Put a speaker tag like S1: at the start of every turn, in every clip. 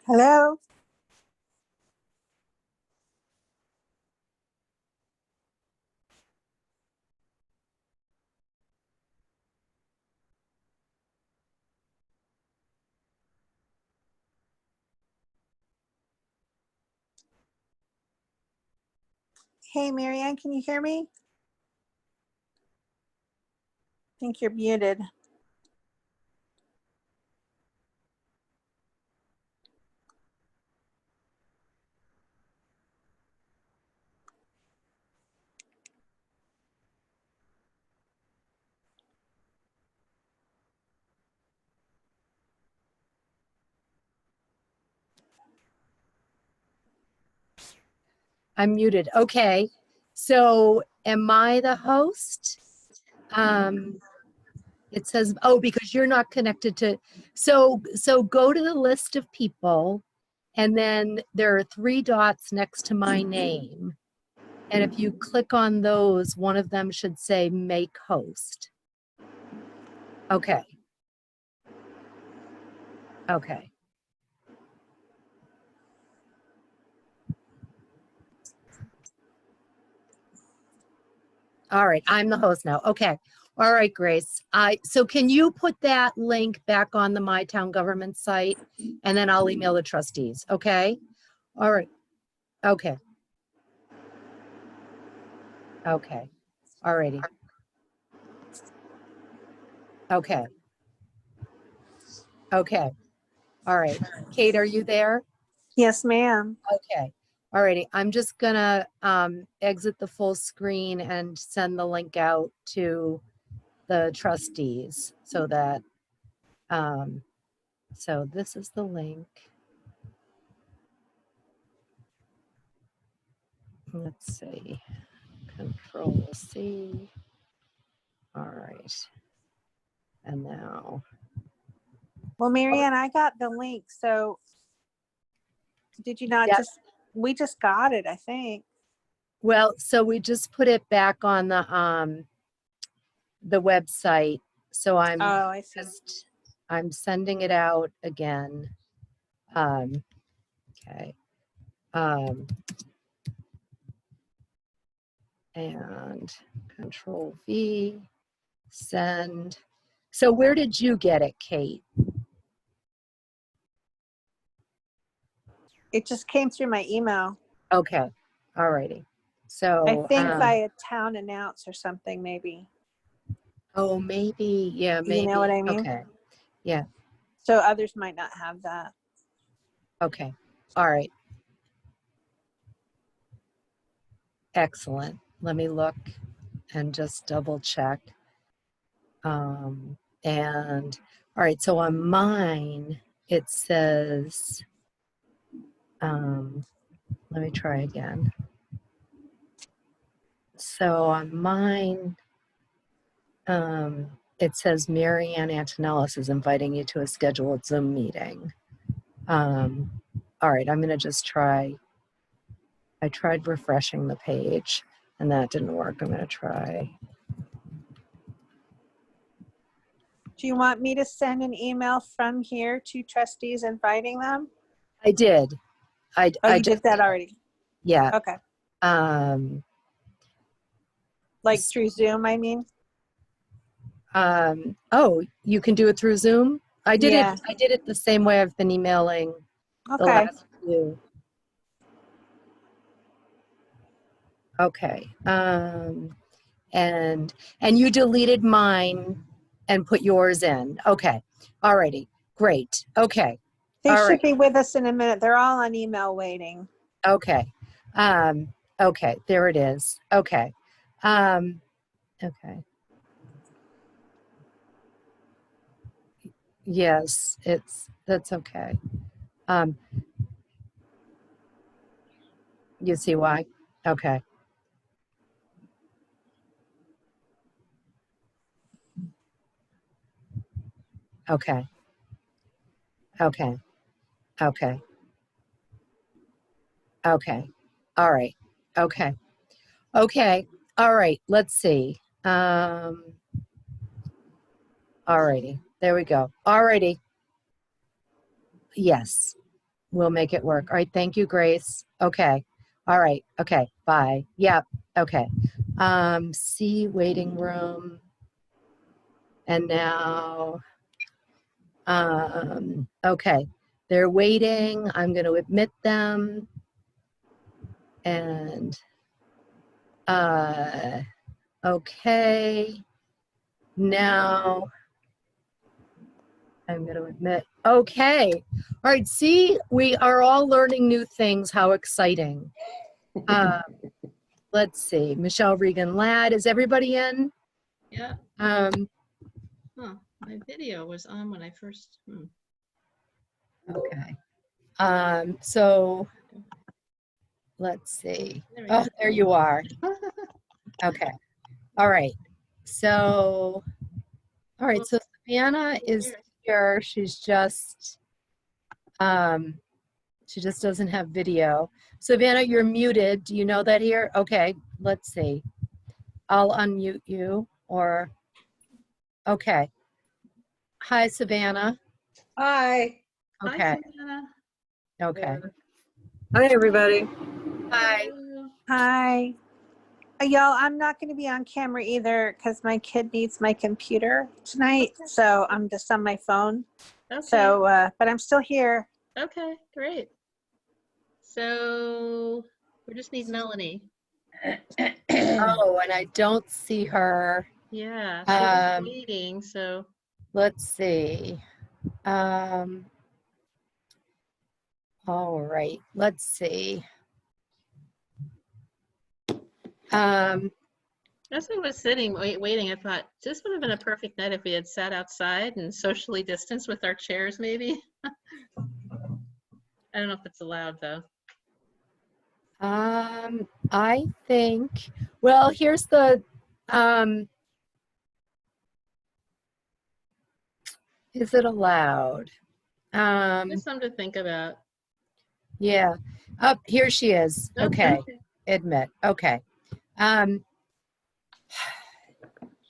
S1: Hello. Hey, Marianne, can you hear me? I think you're muted.
S2: I'm muted. Okay. So am I the host? It says, oh, because you're not connected to, so go to the list of people, and then there are 3 dots next to my name. And if you click on those, one of them should say make host. Okay. Okay. All right, I'm the host now. Okay. All right, Grace. So can you put that link back on the My Town Government site, and then I'll email the trustees, okay? All right. Okay. Okay. All righty. Okay. Okay. All right. Kate, are you there?
S1: Yes, ma'am.
S2: Okay. All righty. I'm just gonna exit the full screen and send the link out to the trustees so that so this is the link. Let's see. Control C. All right. And now.
S1: Well, Marianne, I got the link. So did you not
S2: Yep.
S1: we just got it, I think.
S2: Well, so we just put it back on the website. So
S1: Oh, I see.
S2: I'm sending it out again. Okay. And Control V, send. So where did you get it, Kate?
S1: It just came through my email.
S2: Okay. All righty. So
S1: I think by a town announce or something, maybe.
S2: Oh, maybe. Yeah, maybe.
S1: You know what I mean?
S2: Okay. Yeah.
S1: So others might not have that.
S2: Okay. All right. Excellent. Let me look and just double check. And all right, so on mine, it says, let me try again. So on mine, it says Marianne Antonellis is inviting you to a scheduled Zoom meeting. All right, I'm gonna just try. I tried refreshing the page and that didn't work. I'm gonna try.
S1: Do you want me to send an email from here to trustees inviting them?
S2: I did. I
S1: did that already?
S2: Yeah.
S1: Okay. Like through Zoom, I mean?
S2: Oh, you can do it through Zoom? I did
S1: Yeah.
S2: it. I did it the same way I've been emailing the
S1: Okay.
S2: last few. Okay. And you deleted mine and put yours in. Okay. All righty. Great. Okay.
S1: They
S2: All
S1: should
S2: right.
S1: be with us in a minute. They're all on email waiting.
S2: Okay. Okay. There it is. Okay. Okay. Yes, that's okay. You see why? Okay. Okay. Okay. Okay. Okay. All right. Okay. Okay. All right. Let's see. All righty. There we go. All righty. Yes. We'll make it work. All right. Thank you, Grace. Okay. All right. Okay. Bye. Yep. Okay. C waiting room. And now, okay. They're waiting. I'm going to admit them. And, okay. Now I'm going to admit. Okay. All right. See, we are all learning new things. How exciting. Let's see. Michelle Regan Ladd. Is everybody in?
S3: Yeah.
S2: Um,
S3: Huh. My video was on when I first.
S2: okay. So let's see.
S3: There we
S2: Oh,
S3: go.
S2: there you are. Okay. All right. So, all right. So Savannah is here. She just doesn't have video. Savannah, you're muted. Do you know that here? Okay. Let's see. I'll unmute you or, okay. Hi, Savannah.
S4: Hi.
S2: Okay.
S3: Hi, Savannah.
S2: Okay.
S4: Hi, everybody.
S2: Hi.
S3: Hello.
S1: Hi. Y'all, I'm not going to be on camera either because my kid needs my computer tonight. So I'm just on my phone.
S3: Okay.
S1: So, but I'm still here.
S3: Okay, great. So we just need Melanie.
S2: Oh, and I don't see her.
S3: Yeah, she was waiting, so.
S2: Let's see. All right, let's see.
S3: As I was sitting, waiting, I thought this would have been a perfect night if we had sat outside and socially distanced with our chairs, maybe. I don't know if it's allowed, though.
S2: I think, well, here's the, is it allowed?
S3: Just something to think about.
S2: Yeah. Up here she is. Okay. Admit. Okay.
S3: No,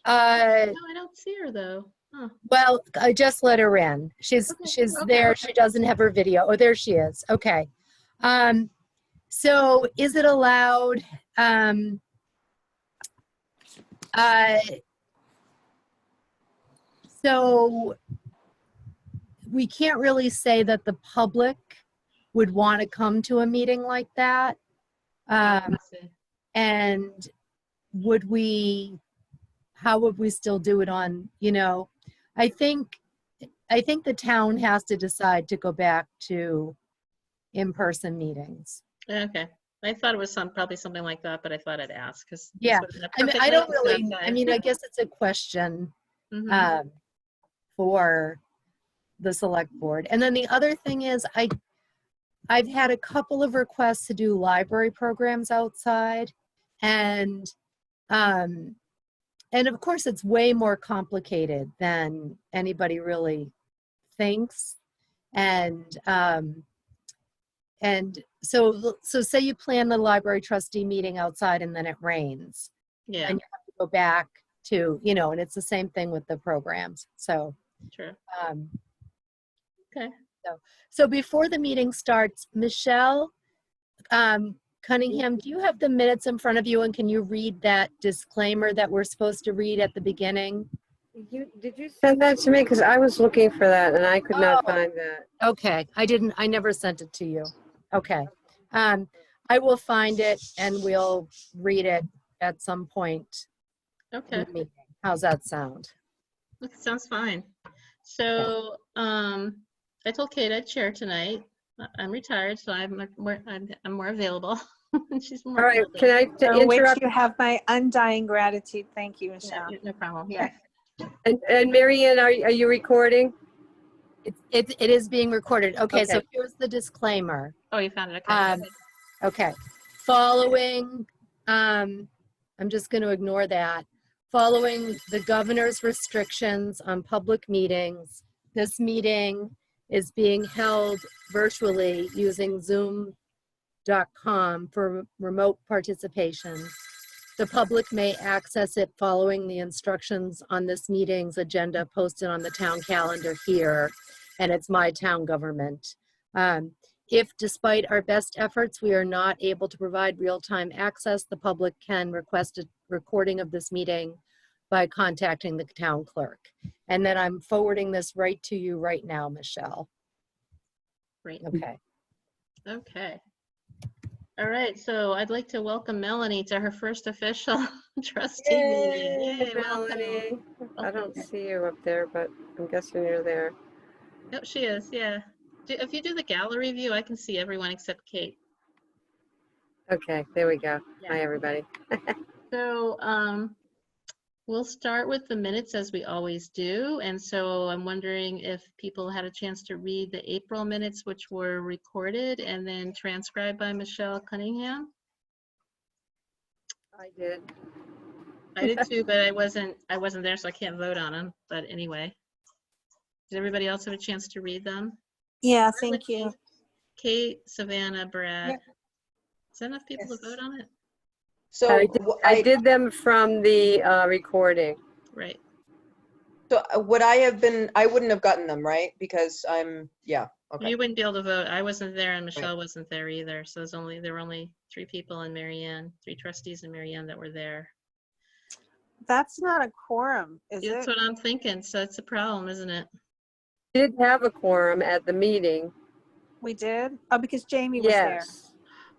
S3: I don't see her, though. Huh.
S2: Well, I just let her in. She's
S3: Okay, okay.
S2: there. She doesn't have her video. Oh, there she is. Okay. So is it allowed? So we can't really say that the public would want to come to a meeting like that.
S3: I see.
S2: And would we, how would we still do it on, you know, I think the town has to decide to go back to in-person meetings.
S3: Okay. I thought it was probably something like that, but I thought I'd ask because
S2: Yeah. I mean, I don't really, I mean, I guess it's a question for the select board. And then the other thing is I've had a couple of requests to do library programs outside, and of course it's way more complicated than anybody really thinks. And so say you plan the library trustee meeting outside and then it rains.
S3: Yeah.
S2: And you have to go back to, you know, and it's the same thing with the programs. So,
S3: Sure. Okay.
S2: So before the meeting starts, Michelle Cunningham, do you have the minutes in front of you, and can you read that disclaimer that we're supposed to read at the beginning?
S4: Did you send that to me? Because I was looking for that and I could not find that.
S2: Okay, I never sent it to you. Okay. I will find it and we'll read it at some point.
S3: Okay.
S2: How's that sound?
S3: That sounds fine. So, I told Kate I'd share tonight. I'm retired, so I'm more available. She's more
S4: All right,
S3: available.
S4: can I
S1: For which
S4: interrupt?
S1: you have my undying gratitude. Thank you, Michelle.
S3: No problem. Yeah.
S4: And Mary Ann, are you recording?
S2: It is being recorded. Okay, so
S4: Okay.
S2: here's the disclaimer.
S3: Oh, you found it. Okay.
S2: Okay. Following, I'm just going to ignore that. Following the governor's restrictions on public meetings, this meeting is being held virtually using zoom.com for remote participation. The public may access it following the instructions on this meeting's agenda posted on the town calendar here, and it's My Town Government. if despite our best efforts, we are not able to provide real-time access, the public can request a recording of this meeting by contacting the town clerk. And then I'm forwarding this right to you right now, Michelle.
S3: Great.
S2: Okay.
S3: Okay. All right, so I'd like to welcome Melanie to her first official trustee meeting. Yay, welcome.
S4: Melanie. I
S3: Welcome.
S4: don't see you up there, but I'm guessing you're there.
S3: Oh, she is, yeah. If you do the gallery view, I can see everyone except Kate.
S4: Okay, there we go.
S3: Yeah.
S4: Hi, everybody.
S3: So we'll start with the minutes as we always do. And so I'm wondering if people had a chance to read the April minutes, which were recorded and then transcribed by Michelle Cunningham.
S4: I did.
S3: I did too, but I wasn't there, so I can't vote on them. But anyway, did everybody else have a chance to read them?
S1: Yeah,
S3: Start with
S1: thank you.
S3: Kate, Savannah, Brad.
S5: Yep.
S3: Is that enough people to
S5: Yes.
S3: vote on it?
S5: So
S4: I did them from the recording.
S3: Right.
S5: So would I have been? I wouldn't have gotten them, right? Because yeah. Okay.
S3: You wouldn't be able to vote. I wasn't there and Michelle wasn't there either. So there were only 3 people and Marianne, 3 trustees and Marianne that were there.
S1: That's not a quorum, is
S3: That's
S1: it?
S3: what I'm thinking. So it's a problem, isn't it?
S4: Did have a quorum at the meeting.
S1: We did? Oh, because Jamie was there.
S4: Yes.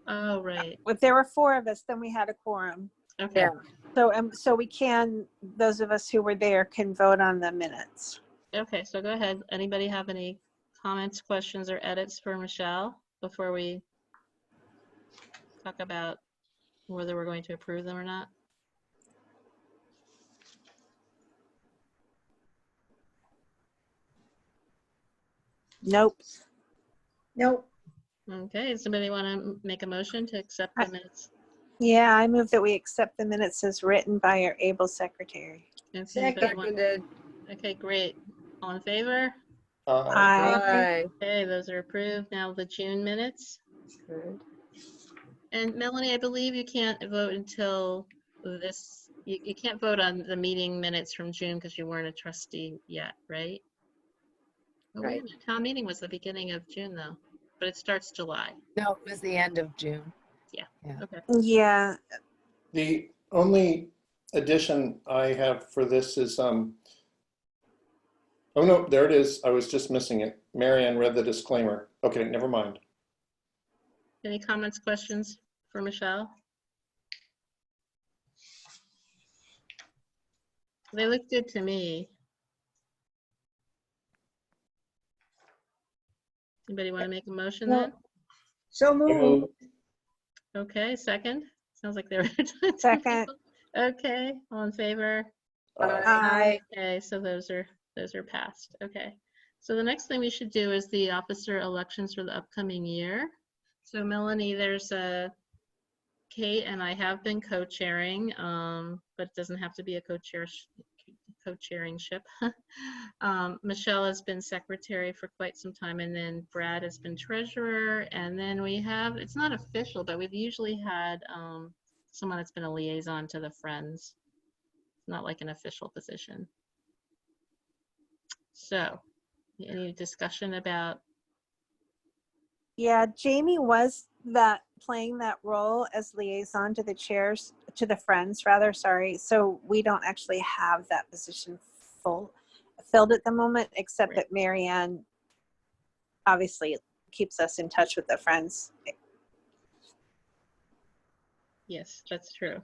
S3: Oh, right.
S1: If there were 4 of us, then we had a quorum.
S3: Okay.
S4: Yeah.
S1: So we can, those of us who were there can vote on the minutes.
S3: Okay, so go ahead. Anybody have any comments, questions, or edits for Michelle before we talk about whether we're going to approve them or not?
S1: Nope.
S5: Nope.
S3: Okay, does somebody want to make a motion to accept the minutes?
S1: Yeah, I move that we accept the minutes as written by our able secretary.
S3: Okay,
S5: Second.
S3: anybody want-
S4: Seconded.
S3: okay, great. All in favor?
S1: Aye.
S4: Aye.
S3: Okay, those are approved. Now the June minutes.
S4: Good.
S3: And Melanie, I believe you can't vote until this, you can't vote on the meeting minutes from June because you weren't a trustee yet, right? Oh, wait a
S4: Right.
S3: minute. Town meeting was the beginning of June though, but it starts July.
S2: No, it was the end of June.
S3: Okay.
S1: Yeah,
S6: The only addition I have for this is, oh no, there it is. I was just missing it. Marianne read the disclaimer. Okay, never mind.
S3: Any comments, questions for Michelle? They look good to me. Anybody want to make a motion then?
S5: So moved.
S3: Okay, second. Sounds like they were.
S1: Second.
S3: Okay, all in favor?
S1: Aye.
S3: Okay, so those are passed. Okay. So the next thing we should do is the officer elections for the upcoming year. So Melanie, there's Kate and I have been co-chairing, but it doesn't have to be a co-chairingship. Michelle has been secretary for quite some time, and then Brad has been treasurer, and then we have, it's not official, but we've usually had someone that's been a liaison to the Friends. Not like an official position. So, any discussion about?
S1: yeah, Jamie was playing that role as liaison to the chairs, to the Friends rather, sorry. So we don't actually have that position filled at the moment, except that Marianne obviously keeps us in touch with the Friends.
S3: Yes, that's true.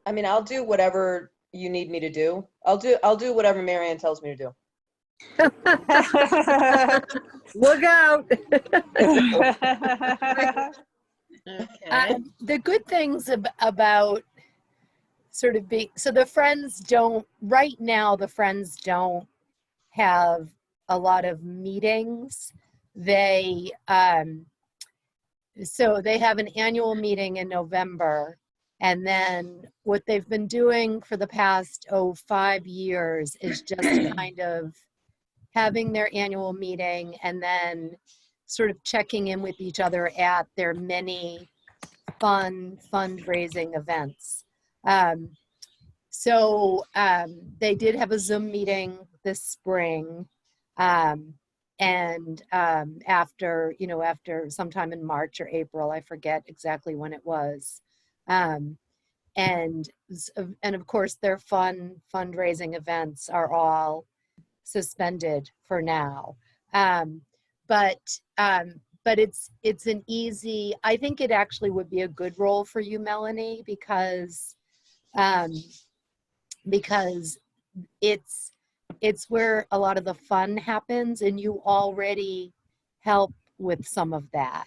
S5: I mean, I'll do whatever you need me to do. I'll do whatever Marianne tells me to do.
S4: Look out.
S3: Okay.
S2: The good things about sort of being, so the Friends don't, right now, the Friends don't have a lot of meetings. They, so they have an annual meeting in November. And then what they've been doing for the past, 5 years is just kind of having their annual meeting and then sort of checking in with each other at their many fundraising events. So they did have a Zoom meeting this spring. after, after sometime in March or April, I forget exactly when it was. And of course their fundraising events are all suspended for now. But it's an easy, I think it actually would be a good role for you, Melanie, because it's where a lot of the fun happens, and you already help with some of that.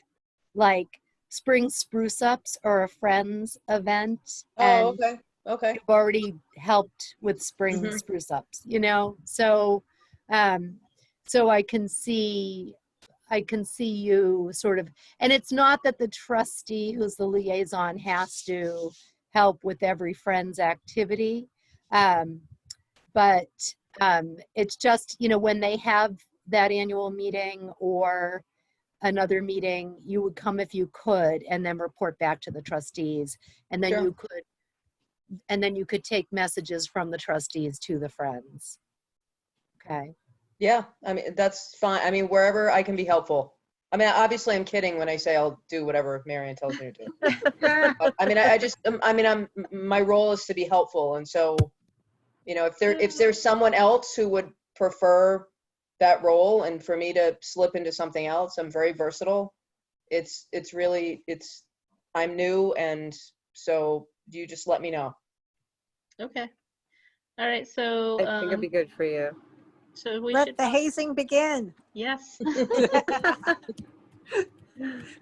S2: Like spring spruce ups or a friends event,
S5: Oh,
S2: and
S5: okay. Okay.
S2: you've already helped with spring
S5: Mhm.
S2: spruce ups, so I can see you sort of, and it's not that the trustee who's the liaison has to help with every friend's activity, but it's just, when they have that annual meeting or another meeting, you would come if you could, and then report back to the trustees, and then
S5: Sure.
S2: you could take messages from the trustees to the friends. Okay.
S5: Yeah, I mean, that's fine. I mean, wherever I can be helpful. I mean, obviously I'm kidding when I say I'll do whatever Marianne tells me to do. But, I mean, I just, my role is to be helpful. And so, if there's someone else who would prefer that role and for me to slip into something else, I'm very versatile. I'm new. And so you just let me know.
S3: Okay. All right. So,
S4: I think it'd be good for you.
S3: so we
S1: Let
S3: should,
S1: the hazing begin.
S3: yes. All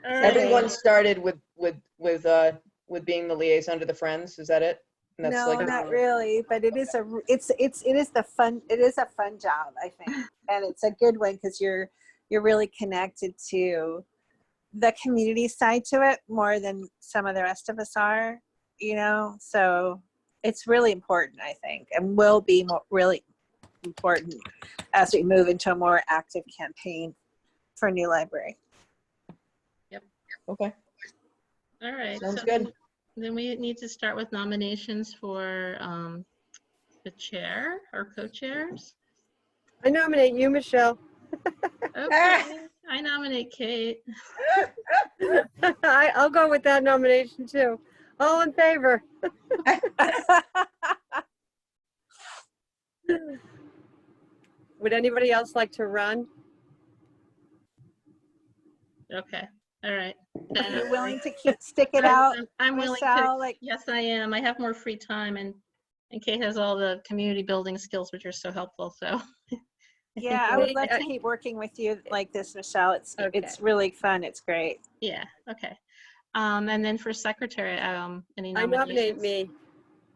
S3: right.
S5: Everyone started with being the liaison to the friends. Is that it? And that's
S1: No,
S5: like,
S1: not really, but it is a fun job, I think, and it's a good one because you're really connected to the community side to it more than some of the rest of us are, so it's really important, I think, and will be really important as we move into a more active campaign for New Library.
S5: okay.
S3: All right.
S5: Sounds
S3: So
S5: good.
S3: then we need to start with nominations for the chair or co-chairs.
S4: I nominate you, Michelle.
S3: Okay. I nominate Kate.
S4: I'll go with that nomination too. All in favor? Would anybody else like to run?
S3: Okay. All right.
S1: Are you willing to stick it out,
S3: I'm willing
S1: Michelle?
S3: to. Yes, I am. I have more free time, and Kate has all the community building skills, which are so helpful. So.
S1: Yeah, I would love to keep working with you like this, Michelle. It's really fun. It's great.
S3: Yeah. Okay. And then for secretary, any
S4: I
S3: nominations?
S4: nominate me.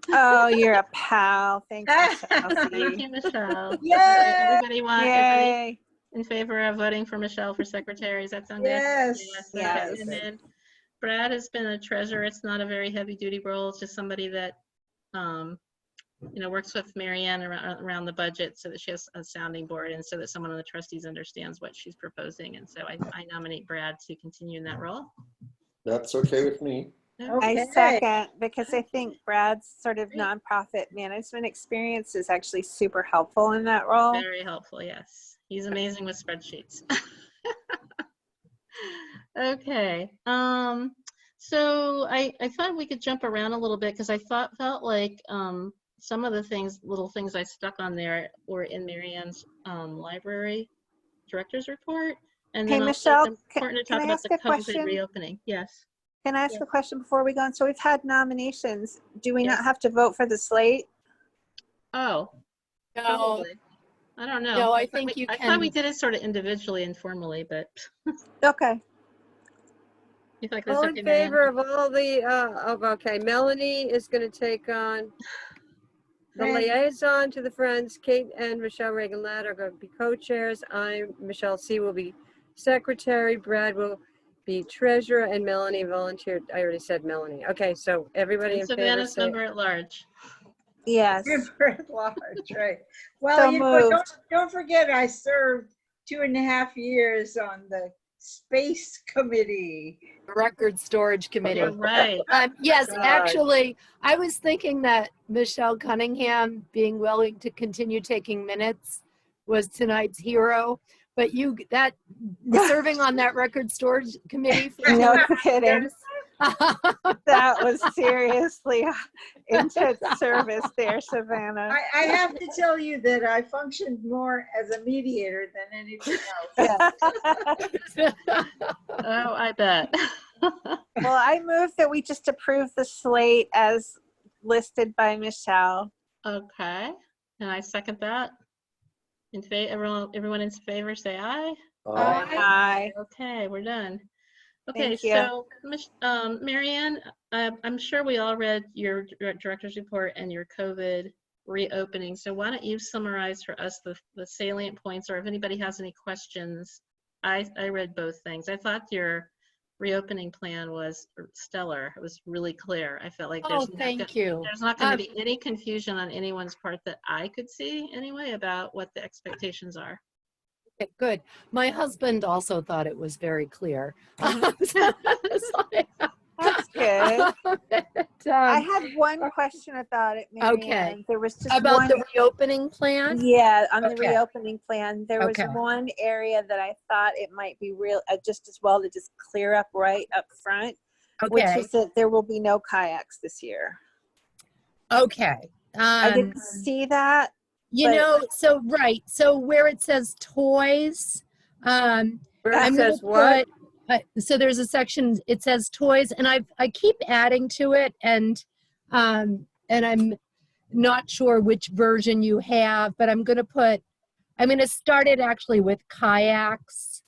S1: Oh, you're a pal. Thanks, Michelle.
S3: Thank you, Michelle.
S7: Yay!
S3: Everybody
S1: Yay.
S3: in favor of voting for Michelle for secretary? Does that sound good?
S7: Yes.
S3: Okay.
S1: Yes.
S3: And then Brad has been a treasurer. It's not a very heavy duty role. It's just somebody that, works with Marianne around the budget so that she has a sounding board and so that someone on the trustees understands what she's proposing. And so I nominate Brad to continue in that role.
S6: That's okay with me.
S7: Okay.
S1: I second, because I think Brad's sort of nonprofit management experience is actually super helpful in that role.
S3: Very helpful, yes. He's amazing with spreadsheets. Okay. So I thought we could jump around a little bit because I felt like some of the little things I stuck on there were in Marianne's library director's report. And
S1: Hey,
S3: then
S1: Michelle,
S3: it's important to
S1: can
S3: talk
S1: I
S3: about
S1: ask
S3: the
S1: a
S3: COVID
S1: question?
S3: reopening. Yes.
S1: Can I ask a question before we go on? So we've had nominations. Do we
S3: Yes.
S1: not have to vote for the slate?
S3: Oh,
S2: No,
S3: probably. I don't know.
S2: no, I
S3: thought
S2: think you
S3: I thought we
S2: can.
S3: did it sort of individually and formally, but
S1: Okay.
S3: you feel like that's
S4: All
S3: okay,
S4: in
S3: Marianne?
S4: favor of all the, okay, Melanie is going to take on the
S7: Friends.
S4: liaison to the Friends. Kate and Michelle Reagan-Ladd are going to be co-chairs. Michelle C. will be secretary. Brad will be treasurer, and Melanie volunteered. I already said Melanie. Okay, so everybody
S3: And
S4: in favor
S3: Savannah's
S4: say,
S3: member at large.
S1: Yes.
S7: Member at large, right? Well,
S1: So
S7: don't
S1: moved.
S7: forget I served 2.5 years on the space committee.
S2: Record storage committee.
S3: You're right.
S2: Yes,
S7: God.
S2: actually, I was thinking that Michelle Cunningham being willing to continue taking minutes was tonight's hero. But you, that, serving on that record storage committee for
S1: No
S2: 2
S1: kidding.
S2: years.
S1: That was seriously intense service there, Savannah.
S7: I have to tell you that I functioned more as a mediator than anything else.
S3: Oh, I bet.
S1: Well, I move that we just approve the slate as listed by Michelle.
S3: Okay, and I second that. In favor, everyone in favor, say aye.
S1: Aye.
S3: Okay, we're done. Okay,
S1: Thank you.
S3: so, Marianne, I'm sure we all read your director's report and your COVID reopening. So why don't you summarize for us the salient points, or if anybody has any questions? I read both things. I thought your reopening plan was stellar. It was really clear. I felt like
S2: Oh, thank you.
S3: there's not going to be any confusion on anyone's part that I could see anyway about what the expectations are.
S2: Okay, good. My husband also thought it was very clear.
S1: That's good. I had one question about it, Mary
S2: Okay.
S1: Ann. There was just
S2: About
S1: one.
S2: the reopening plan?
S1: Yeah, on the
S2: Okay.
S1: reopening plan, there was
S2: Okay.
S1: one area that I thought it might be real, just as well to just clear up right up front, which
S2: Okay.
S1: is that there will be no kayaks this year.
S2: Okay.
S1: I didn't see that.
S2: You
S1: but-
S2: know, so right. So where it says toys,
S4: Where it
S2: I'm gonna
S4: says what?
S2: so there's a section, it says toys, and I keep adding to it, and I'm not sure which version you have, but I'm gonna start it actually with kayaks.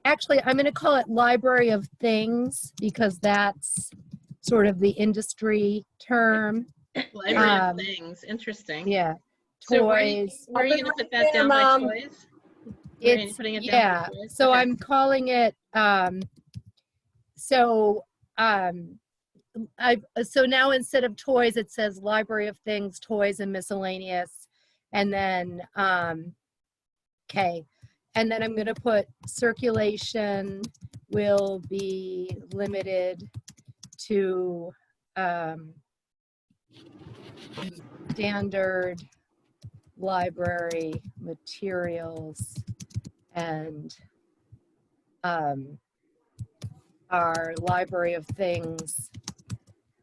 S2: Actually, I'm gonna call it Library of Things, because that's sort of the industry term.
S3: Library of Things, interesting.
S2: Yeah,
S3: So
S2: toys.
S3: where are you going to put that
S4: there,
S3: down by
S4: Mom.
S3: toys? Where are you
S2: It's,
S3: putting it down
S2: yeah,
S3: by toys?
S2: so
S3: Okay.
S2: I'm calling it, so now instead of toys, it says Library of Things, Toys and Miscellaneous, and then, okay, and then I'm gonna put circulation will be limited to standard library materials and our Library of Things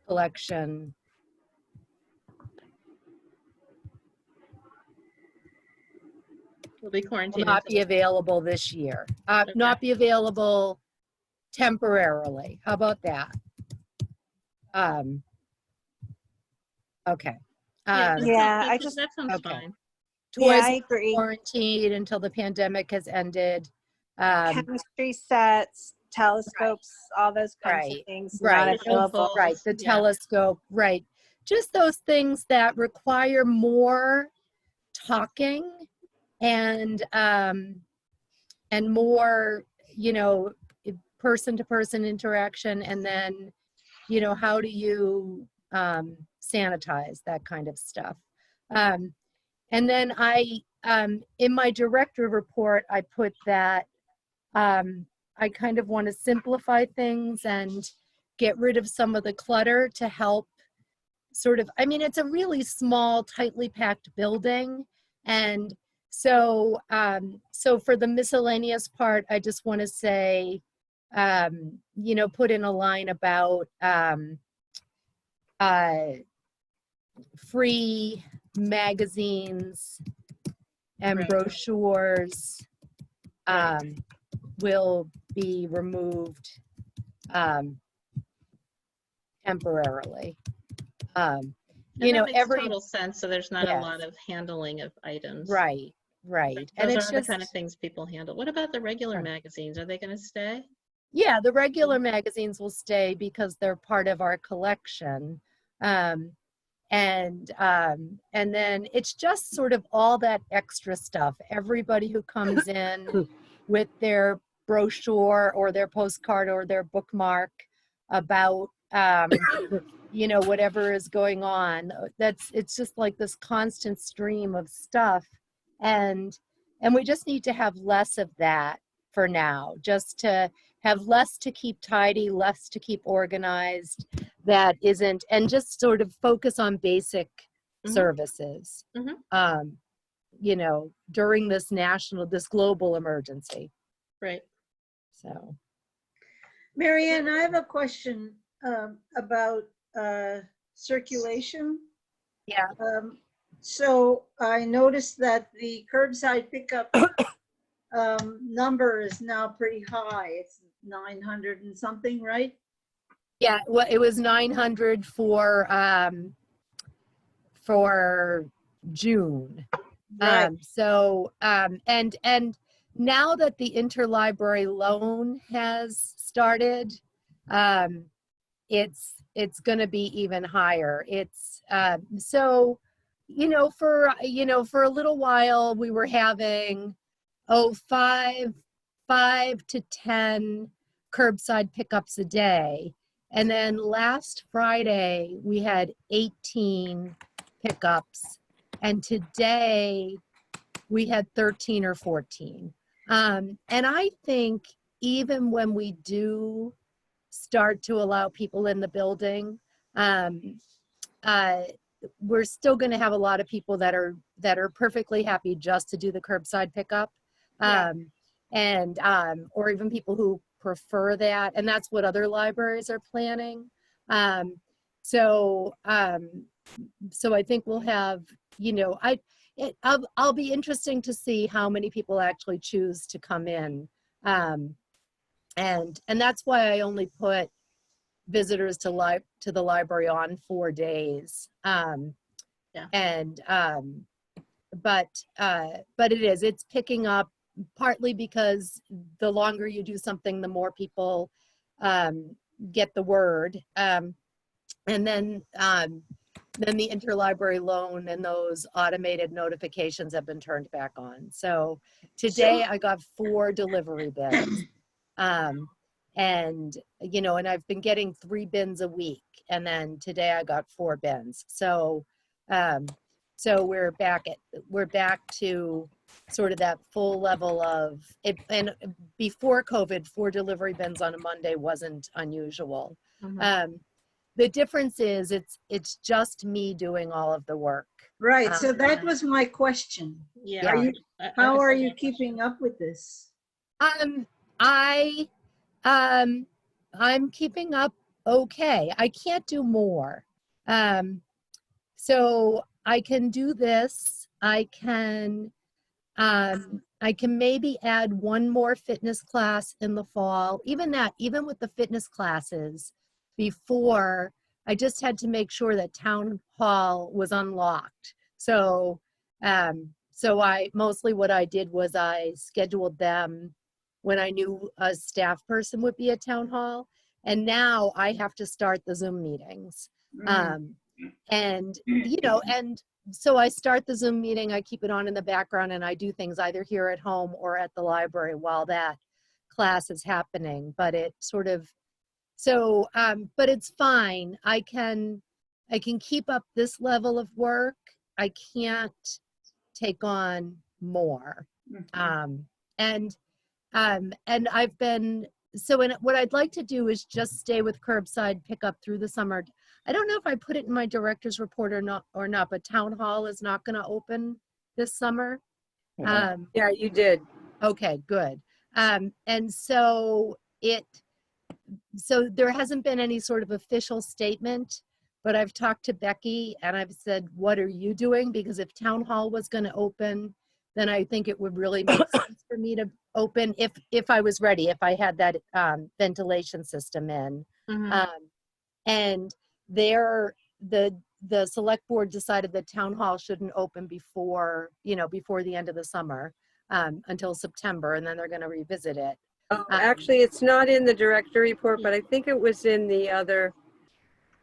S2: collection
S3: Will be
S2: will
S3: quarantined.
S2: not be available this year. Not be available temporarily. How about that? Okay.
S1: Yeah, I just-
S3: that sounds
S2: okay.
S3: fine.
S2: Toys
S1: Yeah, I agree.
S2: quarantined until the pandemic has ended.
S1: Chemistry sets, telescopes, all those kinds
S2: Right,
S1: of things
S2: right.
S1: not available.
S2: Right, the
S3: Yeah.
S2: telescope, right. Just those things that require more talking and more, person-to-person interaction, and then, how do you sanitize, that kind of stuff. And then I, in my director report, I put that I kind of want to simplify things and get rid of some of the clutter to help sort of, it's a really small, tightly packed building. And so, for the miscellaneous part, I just want to say, put in a line about free magazines and
S3: Right.
S2: brochures
S3: Right.
S2: will be removed temporarily.
S3: And that makes
S2: every
S3: total sense. So there's not
S2: Yes.
S3: a lot of handling of items.
S2: right. And
S3: Those
S2: it's
S3: are
S2: just
S3: the kind of things people handle. What about the regular
S2: Right.
S3: magazines? Are they going to stay?
S2: yeah, the regular magazines will stay because they're part of our collection. And then it's just sort of all that extra stuff. Everybody who comes in with their brochure or their postcard or their bookmark about, whatever is going on. It's just like this constant stream of stuff. And we just need to have less of that for now, just to have less to keep tidy, less to keep organized, that isn't, and just sort of focus on basic
S3: Mhm.
S2: services.
S3: Mhm.
S2: you know, during this global emergency.
S3: Right.
S2: So.
S7: Marianne, I have a question about circulation.
S2: Yeah.
S7: So I noticed that the curbside pickup number is now pretty high. It's 900 and something, right?
S2: Yeah, well, it was 900 for June.
S7: Right.
S2: And now that the interlibrary loan has started, it's going to be even higher. It's so, you know, for a little while we were having five to 10 curbside pickups a day. And then last Friday, we had 18 pickups. And today, we had 13 or 14. And I think even when we do start to allow people in the building, we're still going to have a lot of people that are perfectly happy just to do the curbside pickup.
S7: Yeah.
S2: Or even people who prefer that, and that's what other libraries are planning. So I think we'll have, you know, I'll be interesting to see how many people actually choose to come in, and that's why I only put visitors to the library on 4 days. But it's picking up, partly because the longer you do something, the more people get the word. And then the interlibrary loan and those automated notifications have been turned back on. So today I got 4 delivery bins. And, you know, and I've been getting 3 bins a week. And then today I got 4 bins. So we're back to sort of that full level of it. And before COVID, 4 delivery bins on a Monday wasn't unusual.
S3: Mhm.
S2: The difference is it's just me doing all of the work.
S7: Right. So that was my question.
S3: Yeah.
S7: Are you,
S3: I
S7: how
S3: was
S7: are
S3: thinking
S7: you
S3: that
S7: keeping up with this?
S2: I'm keeping up okay. I can't do more. So I can do this. I can maybe add 1 more fitness class in the fall. Even with the fitness classes, before, I just had to make sure that town hall was unlocked. So what I did was I scheduled them when I knew a staff person would be at town hall. And now I have to start the Zoom meetings. And, you know, and so I start the Zoom meeting, I keep it on in the background, and I do things either here at home or at the library while that class is happening. But it sort of, but it's fine. I can keep up this level of work. I can't take on more. And I've been, what I'd like to do is just stay with curbside pickup through the summer. I don't know if I put it in my director's report or not, but town hall is not going to open this summer.
S6: Yeah.
S4: Yeah, you did.
S2: Okay, good. And so there hasn't been any sort of official statement, but I've talked to Becky and I've said, what are you doing? Because if town hall was going to open, then I think it would really make sense for me to open if I was ready, if I had that ventilation system in.
S3: Mhm.
S2: And the select board decided that town hall shouldn't open before the end of the summer, until September, and then they're going to revisit it.
S4: Oh, actually, it's not in the director report, but I think it was in the other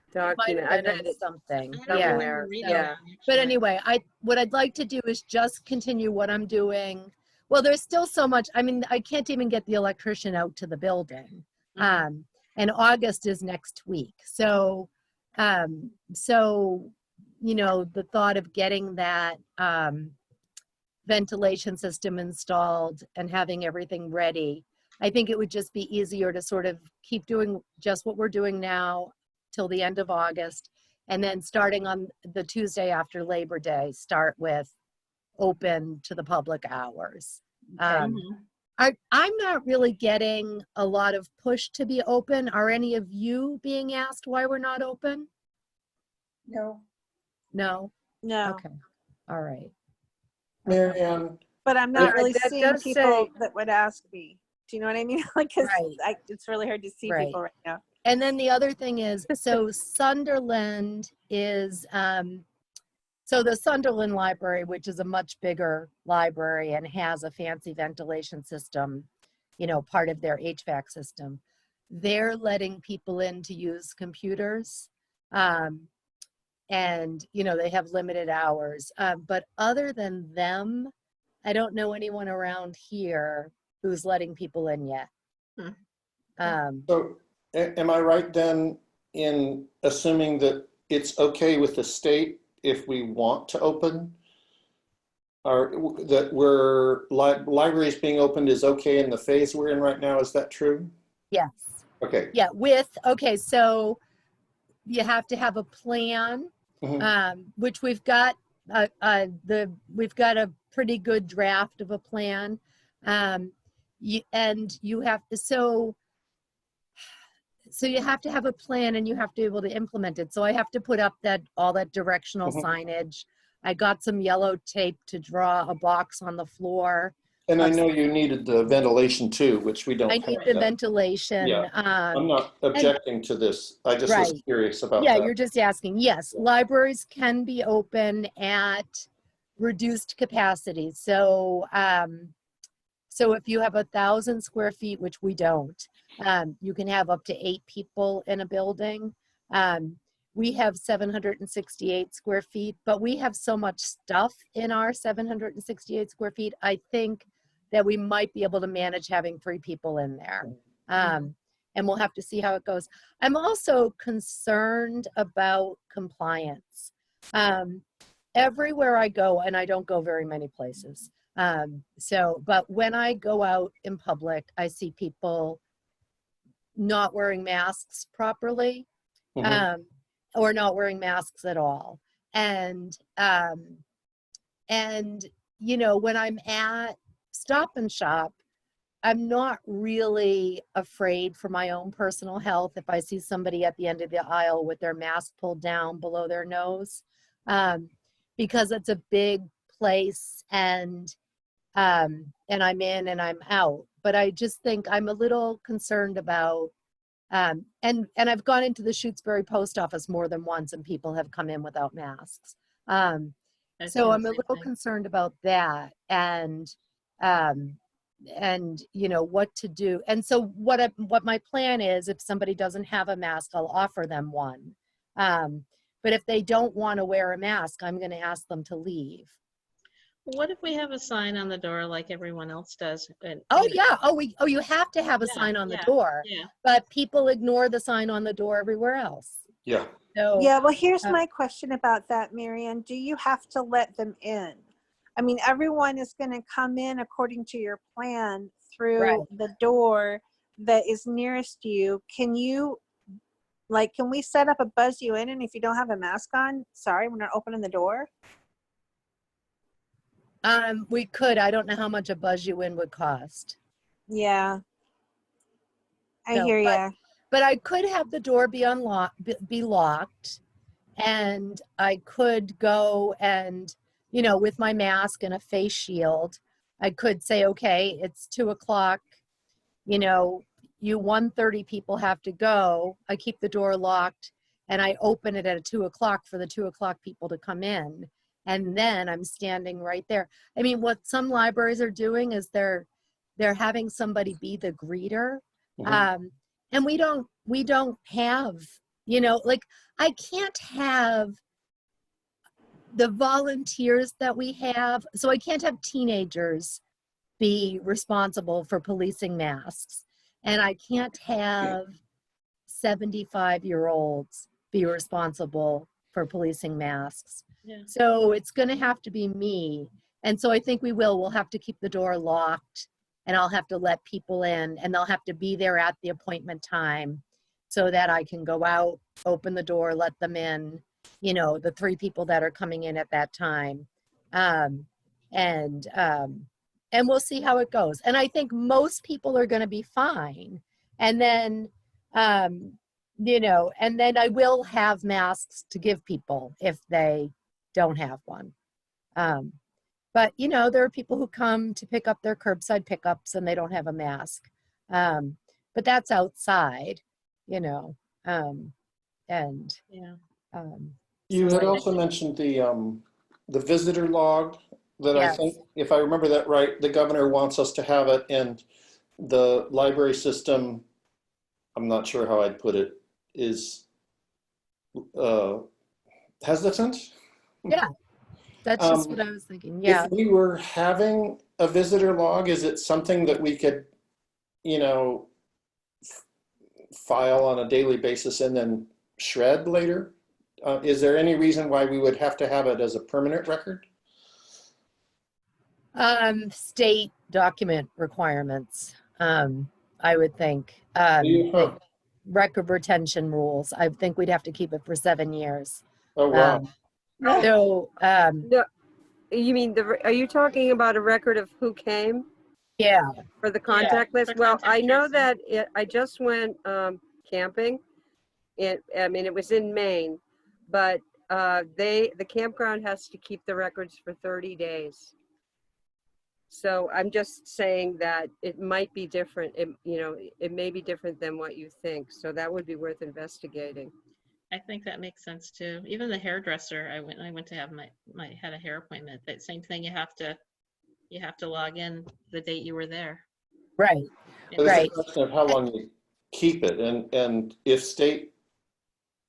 S2: It might
S4: document.
S2: have
S4: I
S2: been
S4: read
S2: in
S4: it
S2: something.
S3: I don't
S2: Yeah.
S3: remember reading
S4: Yeah.
S3: that,
S2: But
S3: actually.
S2: anyway, what I'd like to do is just continue what I'm doing. Well, there's still so much. I mean, I can't even get the electrician out to the building.
S3: Mhm.
S2: And August is next week. So you know, the thought of getting that ventilation system installed and having everything ready, I think it would just be easier to sort of keep doing just what we're doing now till the end of August. And then starting on the Tuesday after Labor Day, start with open to the public hours.
S1: Okay.
S2: I'm not really getting a lot of push to be open. Are any of you being asked why we're not open?
S7: No.
S2: No?
S1: No,
S2: Okay. All right.
S6: Mary Ann,
S1: but I'm not
S4: Yeah,
S1: really
S4: that
S1: seeing
S4: does
S1: people
S4: say-
S1: that would ask me. Do you know what I mean? Like, 'cause
S2: Right.
S1: it's really hard to see
S2: Right.
S1: people right now.
S2: And then the other thing is, so Sunderland is, so the Sunderland Library, which is a much bigger library and has a fancy ventilation system, you know, part of their HVAC system, they're letting people in to use computers. And, you know, they have limited hours. But other than them, I don't know anyone around here who's letting people in yet.
S6: so am I right then in assuming that it's okay with the state if we want to open? Or that libraries being opened is okay in the phase we're in right now, is that true?
S2: Yes.
S6: Okay.
S2: Yeah, okay, so you have to have a plan, which we've got we've got a pretty good draft of a plan. You have to, so you have to have a plan and you have to be able to implement it. So I have to put up all that directional signage. I got some yellow tape to draw a box on the floor.
S6: And I know you needed the ventilation too, which we don't
S2: I
S6: have.
S2: need the
S6: that.
S2: ventilation.
S6: Yeah. I'm not objecting to this. I just was
S2: Right.
S6: curious about
S2: Yeah,
S6: that.
S2: you're just asking. Yes, libraries can be open at reduced capacity. So, so if you have 1,000 square feet, which we don't, you can have up to 8 people in a building. We have 768 square feet, but we have so much stuff in our 768 square feet. I think that we might be able to manage having 3 people in there. And we'll have to see how it goes. I'm also concerned about compliance. Everywhere I go, and I don't go very many places, but when I go out in public, I see people not wearing masks properly, or not wearing masks at all. And you know, when I'm at Stop and Shop, I'm not really afraid for my own personal health if I see somebody at the end of the aisle with their mask pulled down below their nose, because it's a big place and I'm in and I'm out. But I just think I'm a little concerned about, and I've gone into the Shutesbury post office more than once and people have come in without masks. So I'm a little concerned about that and you know what to do. And so what my plan is, if somebody doesn't have a mask, I'll offer them one. But if they don't want to wear a mask, I'm going to ask them to leave.
S3: What if we have a sign on the door like everyone else does?
S2: Oh yeah. Oh, you have to have a sign on the door.
S3: Yeah.
S2: But people ignore the sign on the door everywhere else.
S6: Yeah.
S2: So
S1: Yeah, well, here's my question about that, Marianne. Do you have to let them in? I mean, everyone is going to come in according to your plan through the door that is nearest you. Can we set up a buzz you in, and if you don't have a mask on, sorry, we're not opening the door?
S2: we could. I don't know how much a buzz you in would cost.
S1: Yeah. I
S2: No,
S1: hear ya.
S2: But I could have the door be locked, and I could go and, you know, with my mask and a face shield, I could say, okay, it's 2:00, you know, you 1:30 people have to go. I keep the door locked and I open it at 2:00 for the 2:00 people to come in. And then I'm standing right there. I mean, what some libraries are doing is they're having somebody be the greeter. And we don't have, you know, like I can't have the volunteers that we have. So I can't have teenagers be responsible for policing masks. And I can't have 75-year-olds be responsible for policing masks.
S3: Yeah.
S2: So it's going to have to be me. And so I think we'll have to keep the door locked, and I'll have to let people in, and they'll have to be there at the appointment time so that I can go out, open the door, let them in, you know, the 3 people that are coming in at that time. and we'll see how it goes. And I think most people are going to be fine. And then, you know, and then I will have masks to give people if they don't have one. But, you know, there are people who come to pick up their curbside pickups and they don't have a mask. But that's outside, you know, and
S3: Yeah.
S6: You
S2: so
S6: had
S2: I-
S6: also mentioned the visitor log that I
S2: Yes.
S6: think, if I remember that right, the governor wants us to have it, and the library system, I'm not sure how I'd put it, is hesitant.
S2: yeah, that's just what I was thinking. Yeah.
S6: If we were having a visitor log, is it something that we could, you know, file on a daily basis and then shred later? Is there any reason why we would have to have it as a permanent record?
S2: State document requirements, I would think.
S6: Huh.
S2: Record retention rules. I think we'd have to keep it for 7 years.
S6: Oh, wow.
S2: So,
S4: No, you mean are you talking about a record of who came
S2: yeah,
S4: for the contact list?
S3: for
S4: Well,
S3: contact
S4: I know
S3: tracing.
S4: that I just went camping. I mean, it was in Maine, but the campground has to keep the records for 30 days. So I'm just saying that it might be different. You know, it may be different than what you think. So that would be worth investigating.
S3: I think that makes sense too. Even the hairdresser, I went to have my had a hair appointment. That same thing. You have to log in the date you were there.
S2: right,
S3: Yeah.
S6: But it's
S2: right.
S6: a question of how long you keep it, and if state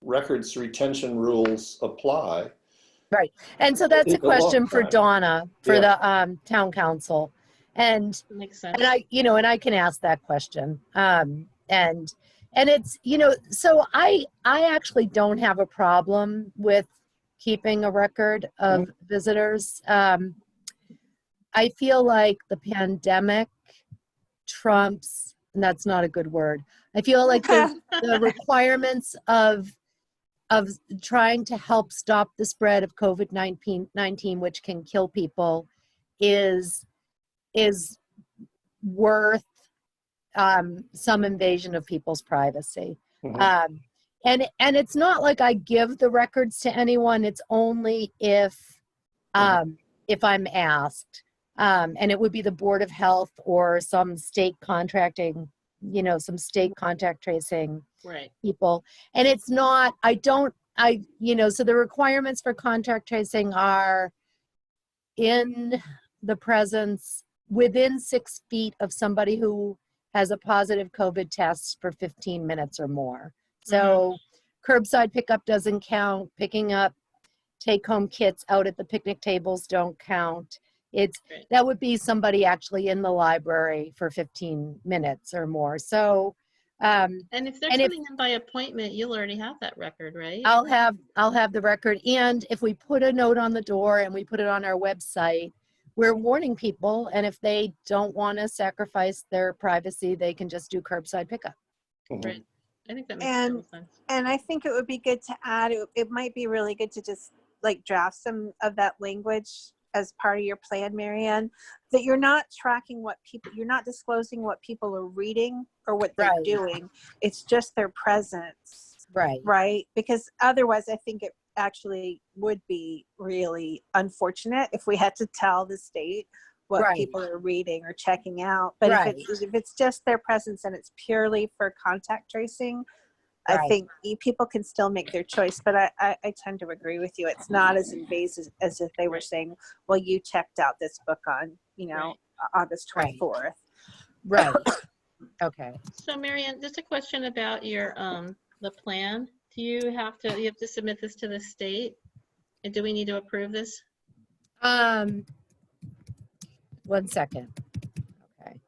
S6: records retention rules apply.
S2: Right. And so that's a
S6: It's a long
S2: question for
S6: time.
S2: Donna for
S6: Yeah.
S2: the town council. And
S3: Makes sense.
S2: and I can ask that question. And it's, you know, so I actually don't have a problem with keeping a record of visitors. I feel like the pandemic trumps, and that's not a good word. I feel like the requirements of trying to help stop the spread of COVID-19, which can kill people, is worth some invasion of people's privacy.
S6: Mhm.
S2: And it's not like I give the records to anyone. It's only if I'm asked. And it would be the Board of Health or some state contracting, you know, some state contact tracing
S3: Right.
S2: people. And it's not, so the requirements for contact tracing are in the presence within 6 feet of somebody who has a positive COVID test for 15 minutes or more. So curbside pickup doesn't count. Picking up take-home kits out at the picnic tables don't count. That would be somebody actually in the library for 15 minutes or more. So,
S3: And if they're coming in by appointment, you'll already have that record, right?
S2: I'll have the record. And if we put a note on the door and we put it on our website, we're warning people. And if they don't want to sacrifice their privacy, they can just do curbside pickup.
S3: Right. I think that makes total sense.
S1: And I think it would be good to add, it might be really good to just like draft some of that language as part of your plan, Marianne, that you're not tracking you're not disclosing what people are reading or what they're doing. It's just their presence. Right. Because otherwise I think it actually would be really unfortunate if we had to tell the state what people are reading or checking out. But if it's just their presence and it's purely for contact tracing, I think people can still make their choice. But I tend to agree with you. It's not as invasive as if they were saying, well, you checked out this book on, you know, August 24th.
S2: Right. Okay.
S3: So Marianne, just a question about your the plan. Do you have to submit this to the state? And do we need to approve this?
S2: 1 second. Okay.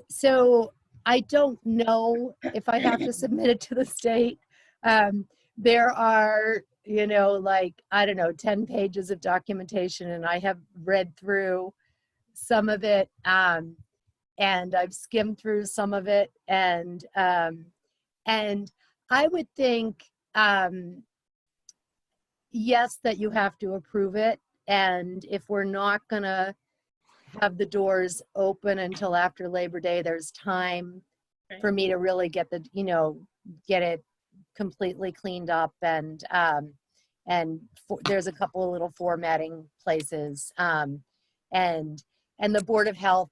S2: So I don't know if I have to submit it to the state. There are, you know, like, I don't know, 10 pages of documentation, and I have read through some of it, and I've skimmed through some of it, and I would think, yes, that you have to approve it. And if we're not gonna have the doors open until after Labor Day, there's time for me to really get the, get it completely cleaned up, and there's a couple of little formatting places, and the Board of Health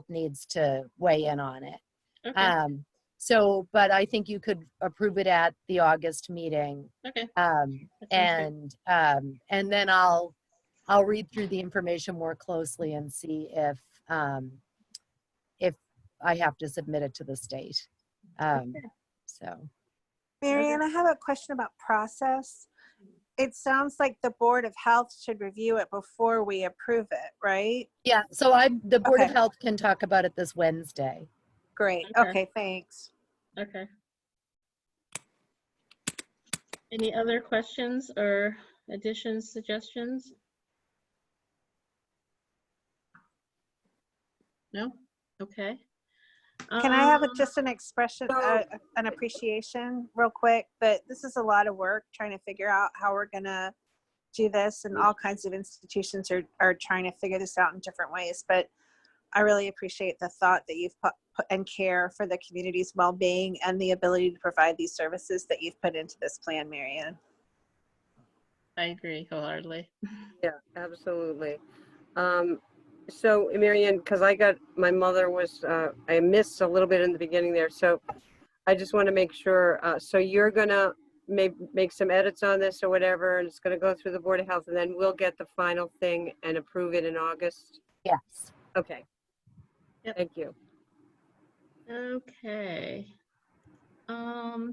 S2: needs to weigh in on it.
S3: Okay.
S2: But I think you could approve it at the August meeting.
S3: Okay.
S2: And then I'll read through the information more closely and see if I have to submit it to the state. So.
S1: Marianne, I have a question about process. It sounds like the Board of Health should review it before we approve it, right?
S2: Yeah, so the Board of
S1: Okay.
S2: Health can talk about it this Wednesday.
S1: Great.
S3: Okay.
S1: Okay, thanks.
S3: Okay. Any other questions or additions, suggestions? No? Okay.
S1: Can I have
S3: Um,
S1: just an expression, an appreciation real quick? But this is a lot of work trying to figure out how we're gonna do this, and all kinds of institutions are trying to figure this out in different ways. But I really appreciate the thought that you've put and care for the community's well-being and the ability to provide these services that you've put into this plan, Marianne.
S3: I agree wholeheartedly.
S4: Yeah, absolutely. So Marianne, because my mother was, I missed a little bit in the beginning there. So I just want to make sure, so you're gonna make some edits on this or whatever, and it's gonna go through the Board of Health, and then we'll get the final thing and approve it in August?
S2: Yes.
S4: Okay.
S3: Yep.
S4: Thank you.
S3: Okay.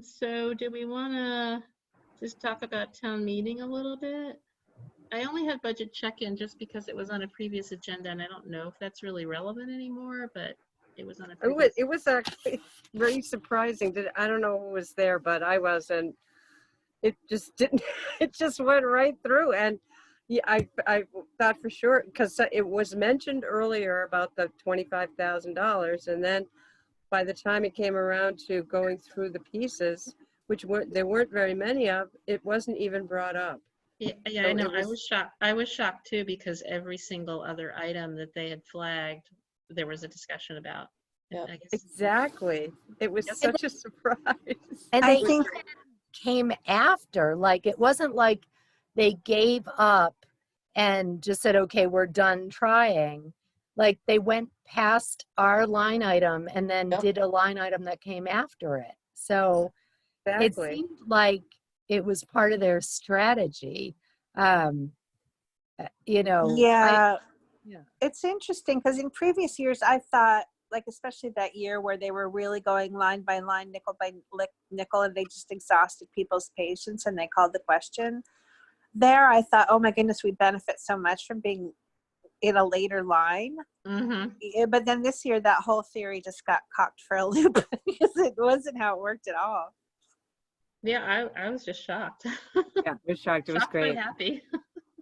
S3: So do we want to just talk about town meeting a little bit? I only had budget check-in just because it was on a previous agenda, and I don't know if that's really relevant anymore, but it was on a previous.
S4: It was actually very surprising. I don't know who was there, but I was, and it just didn't, it just went right through. And yeah, I thought for sure, because it was mentioned earlier about the $25,000, and then by the time it came around to going through the pieces, which there weren't very many of, it wasn't even brought up.
S3: Yeah,
S4: So
S3: I know.
S4: it was-
S3: I was shocked. I was shocked too, because every single other item that they had flagged, there was a discussion about.
S5: Yeah.
S3: I guess.
S4: Exactly. It was such a surprise.
S2: And
S1: I
S2: they
S1: think
S2: came after, like, it wasn't like they gave up and just said, okay, we're done trying. Like, they went past our line item and then
S5: Yep.
S2: did a line item that came after it. So it
S4: Exactly.
S2: seemed like it was part of their strategy.
S1: yeah,
S2: Yeah.
S1: it's interesting because in previous years I thought, like especially that year where they were really going line by line, nickel by nickel, and they just exhausted people's patience and they called the question. There I thought, oh my goodness, we benefit so much from being in a later line.
S3: Mm-hmm.
S1: Yeah, but then this year that whole theory just got cocked for a loop because it wasn't how it worked at all.
S3: Yeah, I was just shocked.
S4: Yeah, I was shocked. It was
S3: Shocked but
S4: great.
S3: happy.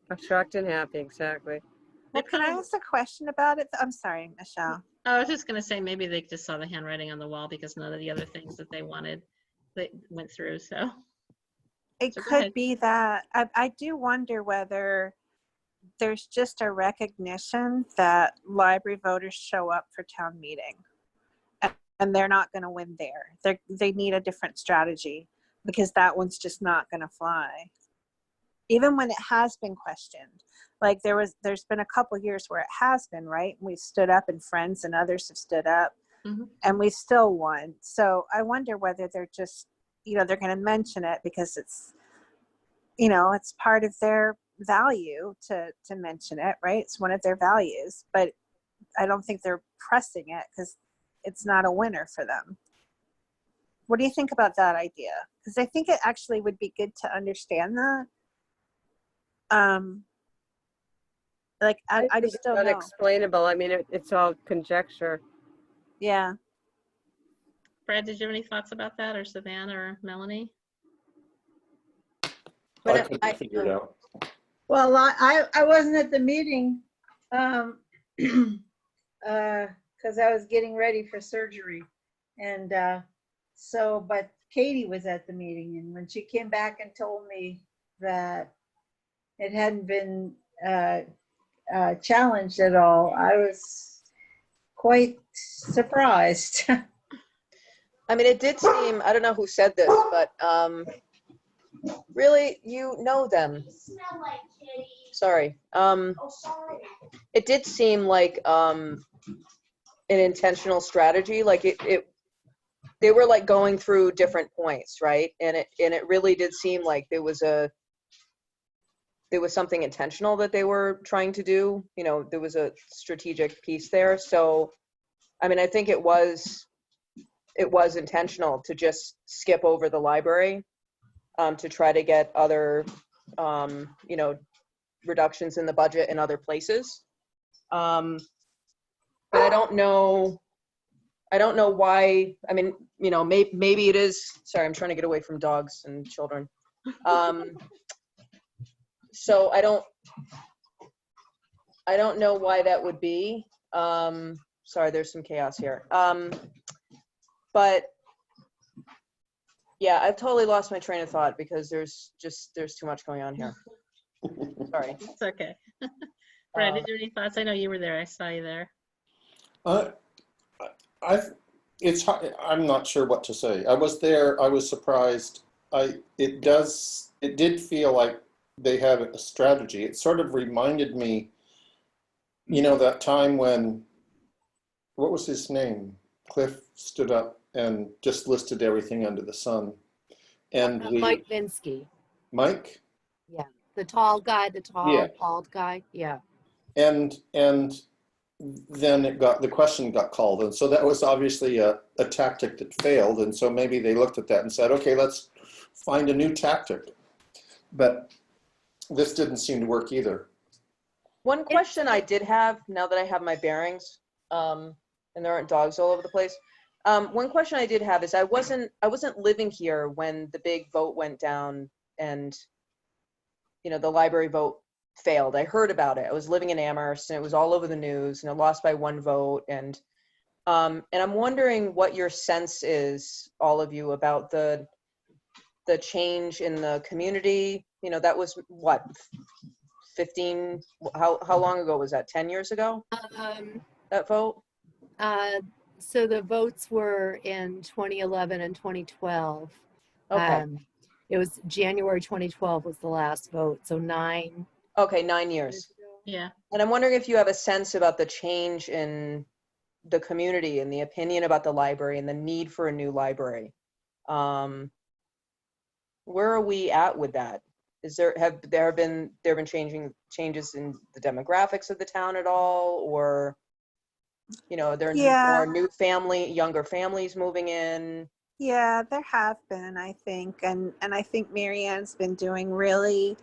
S4: I'm shocked and happy. Exactly.
S1: Well, can I ask a question about it? I'm sorry, Michelle.
S3: I was just going to say maybe they just saw the handwriting on the wall because none of the other things that they wanted they went through. So
S1: It
S3: So go
S1: could
S3: ahead.
S1: be that. I do wonder whether there's just a recognition that library voters show up for town meeting and they're not going to win there. They need a different strategy because that one's just not going to fly. Even when it has been questioned, like there's been a couple years where it has been, right? We've stood up and friends and others have stood up
S3: Mhm.
S1: and we still won. So I wonder whether they're just, they're going to mention it because it's, it's part of their value to mention it, right? It's one of their values, but I don't think they're pressing it because it's not a winner for them. What do you think about that idea? Because I think it actually would be good to understand that. Like I
S4: think
S1: just
S4: it's
S1: don't know.
S4: unexplainable. I mean, it's all conjecture.
S1: Yeah.
S3: Brad, did you have any thoughts about that, or Savannah or Melanie?
S6: I
S5: But
S6: couldn't figure it out.
S7: Well, I wasn't at the meeting because I was getting ready for surgery. And but Katie was at the meeting, and when she came back and told me that it hadn't been challenged at all, I was quite surprised.
S5: I mean, it did seem, I don't know who said this, but really, you know them. Sorry. It did seem like an intentional strategy. Like they were like going through different points, right? And it really did seem like there was something intentional that they were trying to do. You know, there was a strategic piece there. So, I mean, I think it was intentional to just skip over the library to try to get other, you know, reductions in the budget in other places. But I don't know why. I mean, you know, maybe it is. Sorry, I'm trying to get away from dogs and children. So I don't know why that would be. Sorry, there's some chaos here. But yeah, I've totally lost my train of thought because there's too much going on here. Sorry.
S3: It's okay. Brad, did you have any thoughts? I know you were there. I saw you there.
S6: It's hard, I'm not sure what to say. I was there. I was surprised. It did feel like they had a strategy. It sort of reminded me, you know, that time when, what was his name? Cliff stood up and just listed everything under the sun. And
S2: Mike Vinsky.
S6: Mike?
S2: Yeah, the tall guy,
S6: Yeah.
S2: bald guy. Yeah.
S6: And then the question got called, and so that was obviously a tactic that failed, and so maybe they looked at that and said, okay, let's find a new tactic. But this didn't seem to work either.
S5: One question I did have, now that I have my bearings, and there aren't dogs all over the place. One question I did have is I wasn't living here when the big vote went down and, you know, the library vote failed. I heard about it. I was living in Amherst and it was all over the news and it lost by 1 vote. And I'm wondering what your sense is, all of you, about the change in the community. You know, that was what, 15, how long ago was that? 10 years ago, that vote?
S2: So the votes were in 2011 and 2012.
S5: Okay.
S2: It was January 2012 was the last vote. So 9.
S5: Okay, 9 years.
S3: Yeah.
S5: And I'm wondering if you have a sense about the change in the community and the opinion about the library and the need for a new library. Where are we at with that? Have there been changes in the demographics of the town at all, or, you know, are there more younger families moving in?
S1: Yeah, there have been, I think, and I think Marianne's been doing really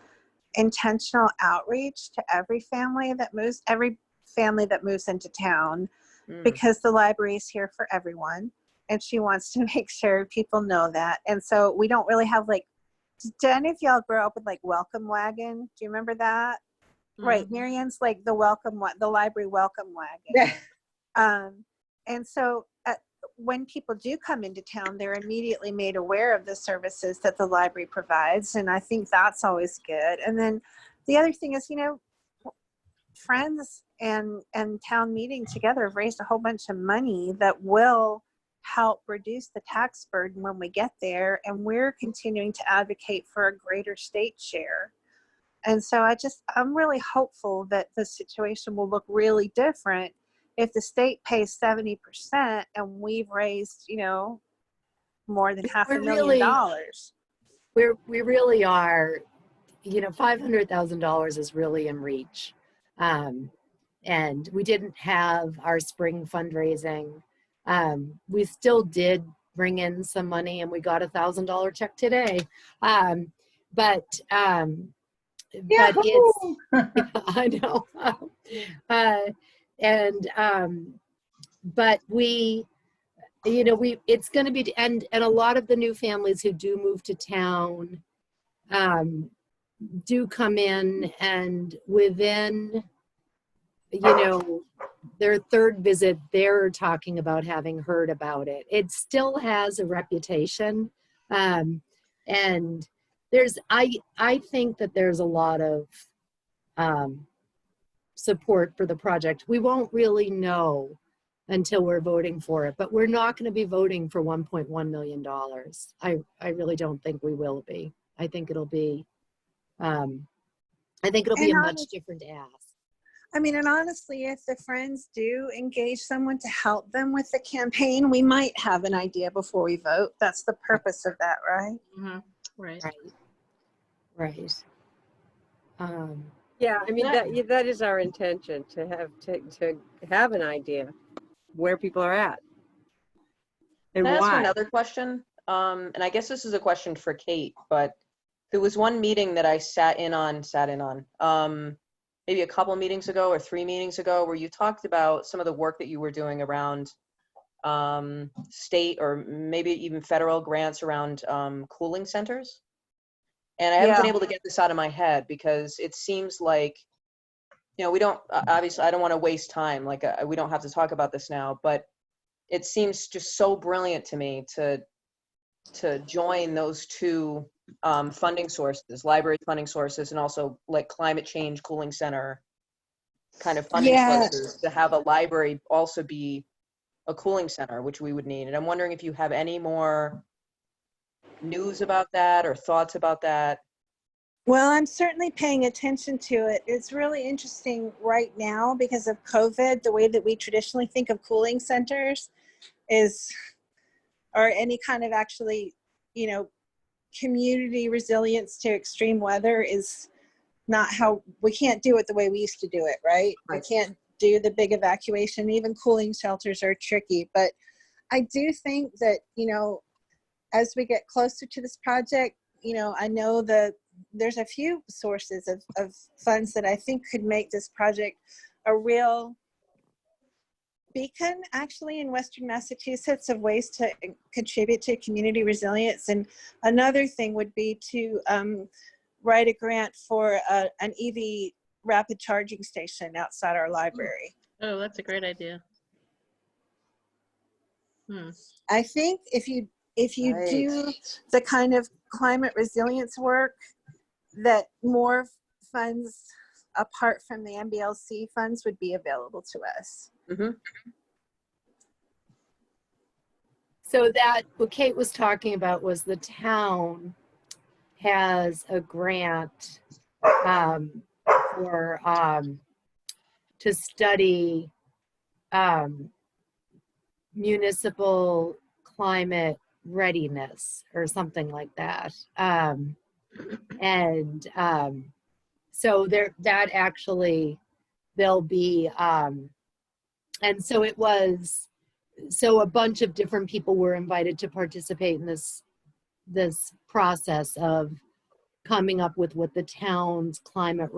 S1: intentional outreach to every family that moves into town, because the library is here for everyone, and she wants to make sure people know that. And so we don't really have, like, did any of y'all grow up with like welcome wagon? Do you remember that? Right, Marianne's like the library welcome wagon. And so when people do come into town, they're immediately made aware of the services that the library provides. And I think that's always good. And then the other thing is, you know, Friends and town meeting together have raised a whole bunch of money that will help reduce the tax burden when we get there. And we're continuing to advocate for a greater state share. And so I'm really hopeful that the situation will look really different if the state pays 70% and we've raised, you know, more than $500,000.
S2: We really are, you know, $500,000 is really in reach. And we didn't have our spring fundraising. We still did bring in some money, and we got $1,000 check today. But it's, I know. But we, you know, it's going to be, and a lot of the new families who do move to town do come in, and within, you know, their 3rd visit, they're talking about having heard about it. It still has a reputation And I think that there's a lot of support for the project. We won't really know until we're voting for it, but we're not going to be voting for $1.1 million. I really don't think we will be. I think it'll be a much different ask.
S1: I mean, and honestly, if the friends do engage someone to help them with the campaign, we might have an idea before we vote. That's the purpose of that, right?
S3: Mm-hmm. Right.
S2: Right.
S4: Yeah, I mean, that is our intention, to have an idea where people are at and
S5: Can I ask you
S4: why.
S5: another question? And I guess this is a question for Kate, but there was one meeting that I sat in on, maybe a couple meetings ago or 3 meetings ago, where you talked about some of the work that you were doing around state or maybe even federal grants around cooling centers. And I haven't been able to get this out of my head because it seems like, you know, we don't, obviously, I don't want to waste time. Like, we don't have to talk about this now, but it seems just so brilliant to me to join those two funding sources, library funding sources, and also like climate change cooling center kind of funding sources, to have a library also be a cooling center, which we would need. And I'm wondering if you have any more news about that or thoughts about that.
S1: Well, I'm certainly paying attention to it. It's really interesting right now because of COVID. The way that we traditionally think of cooling centers or any kind of actually, you know, community resilience to extreme weather is not how, we can't do it the way we used to do it, right? We can't do the big evacuation. Even cooling shelters are tricky. But I do think that, you know, as we get closer to this project, you know, I know that there's a few sources of funds that I think could make this project a real beacon, actually, in Western Massachusetts of ways to contribute to community resilience. And another thing would be to write a grant for an EV rapid charging station outside our library.
S3: Oh, that's a great idea.
S1: I think if you do the kind of climate resilience work, that more funds apart from the MBLC funds would be available to us.
S5: Mm-hmm.
S2: So that what Kate was talking about was the town has a grant for to study municipal climate readiness or something like that. So that actually there'll be and so it was, so a bunch of different people were invited to participate in this process of coming up with what the town's climate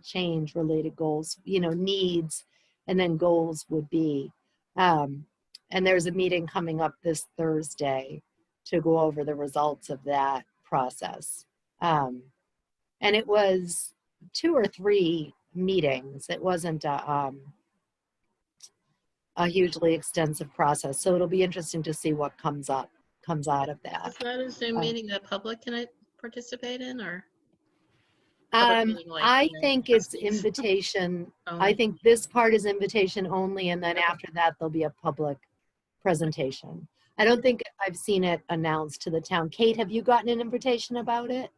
S2: change related goals, you know, needs and then goals would be. And there's a meeting coming up this Thursday to go over the results of that process. And it was 2 or 3 meetings. It wasn't a hugely extensive process. So it'll be interesting to see what comes out of that.
S3: Is that a Zoom meeting that public can participate in, or? Meeting, like,
S2: I
S3: you know,
S2: think it's
S3: trustees
S2: invitation.
S3: only?
S2: I think this part is invitation only, and then after that there'll be a public presentation. I don't think I've seen it announced to the town. Kate, have you gotten an invitation about it?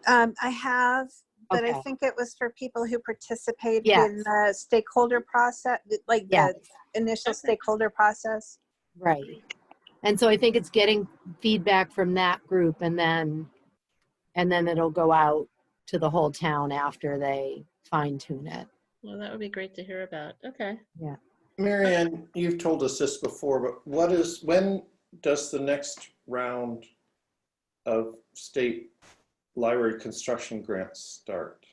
S1: I have, but
S2: Okay.
S1: I think it was for people who participated
S2: Yes.
S1: in the stakeholder process, like
S2: Yes.
S1: the initial stakeholder process.
S2: Right. And so I think it's getting feedback from that group, and then it'll go out to the whole town after they fine tune it.
S3: Well, that would be great to hear about. Okay.
S2: Yeah.
S6: Marianne, you've told us this before, but when does the next round of state library construction grants start?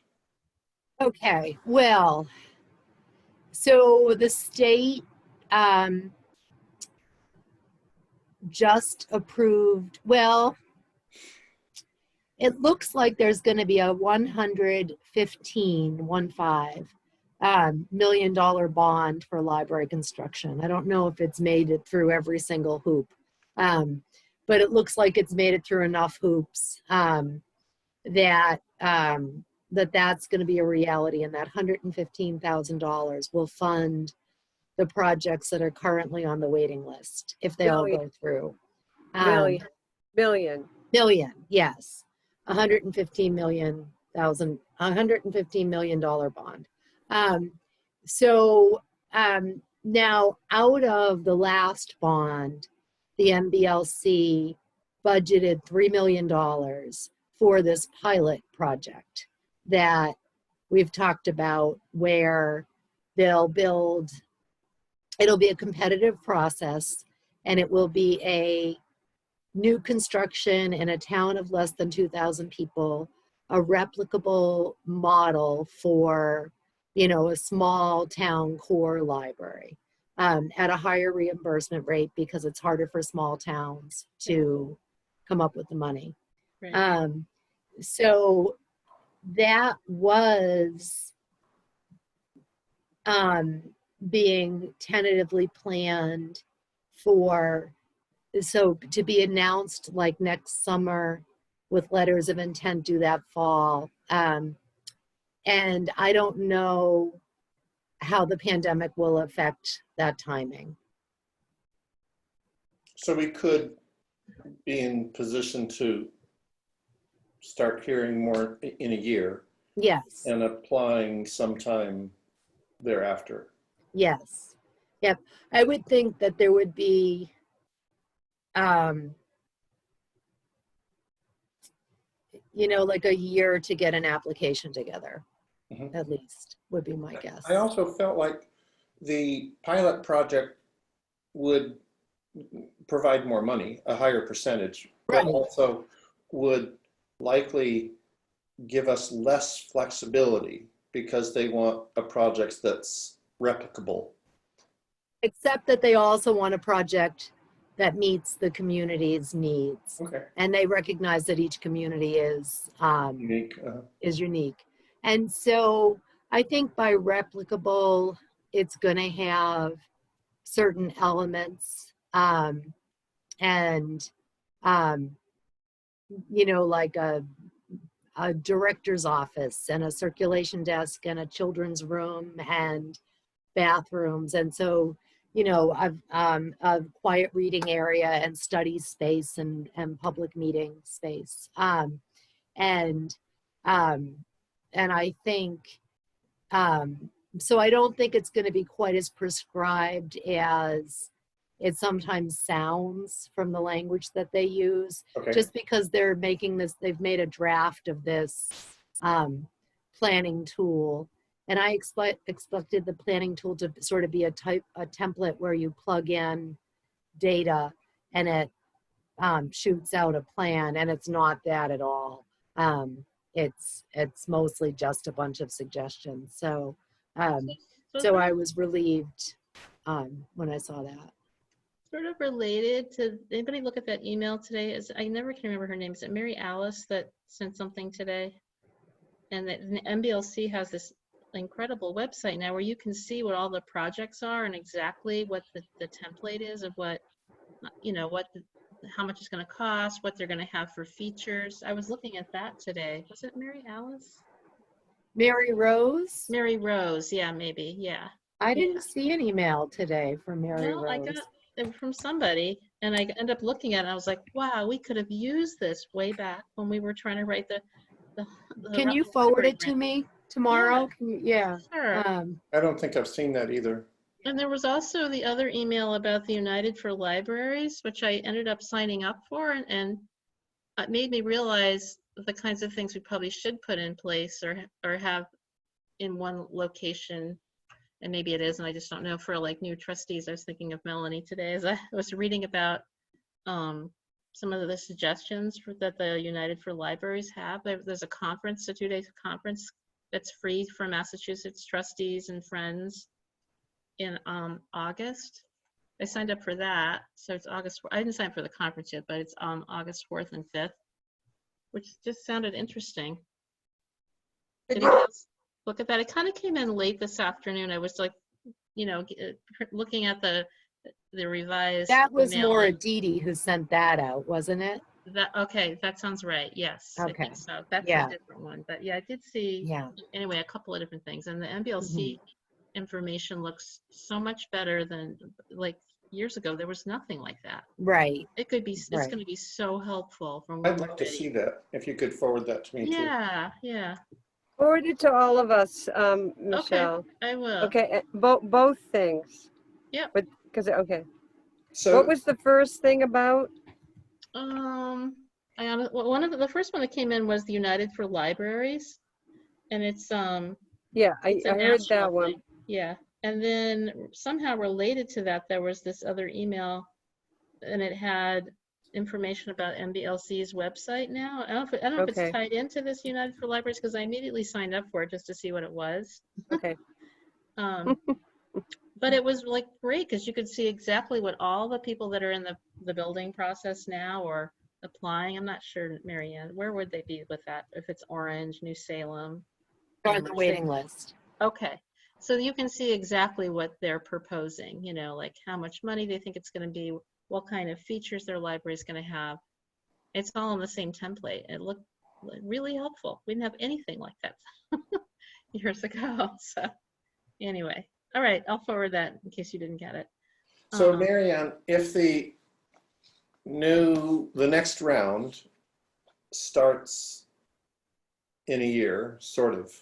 S2: Okay, well, so the state just approved, well, it looks like there's going to be a $115 million bond for library construction. I don't know if it's made it through every single hoop. but it looks like it's made it through enough hoops that's going to be a reality, and that $115,000 will fund the projects that are currently on the waiting list if they all go through.
S4: Million.
S2: Million, yes. $115 million bond. Now out of the last bond, the MBLC budgeted $3 million for this pilot project that we've talked about, where they'll build, it'll be a competitive process, and it will be a new construction in a town of less than 2,000 people, a replicable model for, a small town core library at a higher reimbursement rate, because it's harder for small towns to come up with the money.
S3: Right.
S2: So that was being tentatively planned to be announced like next summer, with letters of intent due that fall. And I don't know how the pandemic will affect that timing.
S6: So we could be in position to start hearing more in a year
S2: Yes.
S6: and applying sometime thereafter.
S2: Yes. Yep. I would think that there would be like a year to get an application together, at least, would be my guess.
S6: I also felt like the pilot project would provide more money, a higher percentage, but also would likely give us less flexibility, because they want a project that's replicable.
S2: Except that they also want a project that meets the community's needs.
S6: Okay.
S2: And they recognize that each community is
S6: Unique.
S2: unique. And so I think by replicable, it's going to have certain elements like a director's office and a circulation desk and a children's room and bathrooms. And so, a quiet reading area and study space and public meeting space. And I think, so I don't think it's going to be quite as prescribed as it sometimes sounds from the language that they use, just because they're making this, they've made a draft of this planning tool. And I expected the planning tool to sort of be a template where you plug in data and it shoots out a plan, and it's not that at all. It's mostly just a bunch of suggestions. So I was relieved when I saw that.
S3: Sort of related to, anybody look at that email today? I never can remember her name. Is it Mary Alice that sent something today? And the MBLC has this incredible website now where you can see what all the projects are and exactly what the template is of what, how much it's going to cost, what they're going to have for features. I was looking at that today. Was it Mary Alice?
S2: Mary Rose?
S3: Mary Rose, yeah, maybe, yeah.
S2: I didn't see an email today from Mary Rose.
S3: I got it from somebody, and I ended up looking at it, and I was like, wow, we could have used this way back when we were trying to write the
S2: Can you forward it to me tomorrow?
S3: Yeah. Sure.
S6: I don't think I've seen that either.
S3: And there was also the other email about the United for Libraries, which I ended up signing up for, and it made me realize the kinds of things we probably should put in place or have in one location. And maybe it is, and I just don't know, for like new trustees. I was thinking of Melanie today as I was reading about some of the suggestions that the United for Libraries have. There's a conference, a 2-day conference that's free for Massachusetts trustees and friends in August. I signed up for that, so it's August. I didn't sign up for the conference yet, but it's August 4th and 5th, which just sounded interesting. Look at that. It kind of came in late this afternoon. I was like, looking at the the revised.
S2: That was more
S3: mailing.
S2: Aditi who sent that out, wasn't it?
S3: Okay, that sounds right. Yes, I
S2: Okay.
S3: think so. That's
S2: Yeah.
S3: a different one, but yeah, I did see.
S2: Yeah.
S3: Anyway, a couple of different things, and the MBLC information looks so much better than like years ago. There was nothing like that.
S2: Right.
S3: It could be. It's
S2: Right.
S3: going to be so helpful from when
S6: I'd
S3: we're
S6: like to
S3: ready.
S6: see that, if you could forward that to me too.
S3: Yeah, yeah.
S4: Forward it to all of us, Michelle.
S3: Okay, I will.
S4: Okay, both things.
S3: Yep.
S4: But, because, okay.
S6: So
S4: What was the first thing about?
S3: Well, one of the first one that came in was the United for Libraries, and it's
S4: Yeah, I
S3: it's a
S4: heard
S3: national
S4: that one.
S3: thing. Yeah, and then somehow related to that, there was this other email, and it had information about MBLC's website now. I don't know if
S4: Okay.
S3: it's tied into this United for Libraries because I immediately signed up for it just to see what it was.
S4: Okay.
S3: But it was like great because you could see exactly what all the people that are in the building process now or applying. I'm not sure, Marianne, where would they be with that? If it's Orange, New Salem?
S2: They're on the waiting list.
S3: Okay. So you can see exactly what they're proposing, like how much money they think it's going to be, what kind of features their library is going to have. It's all on the same template. It looked really helpful. We didn't have anything like that years ago. So anyway, all right, I'll forward that in case you didn't get it.
S6: So Marianne, if the next round starts in a year, sort of.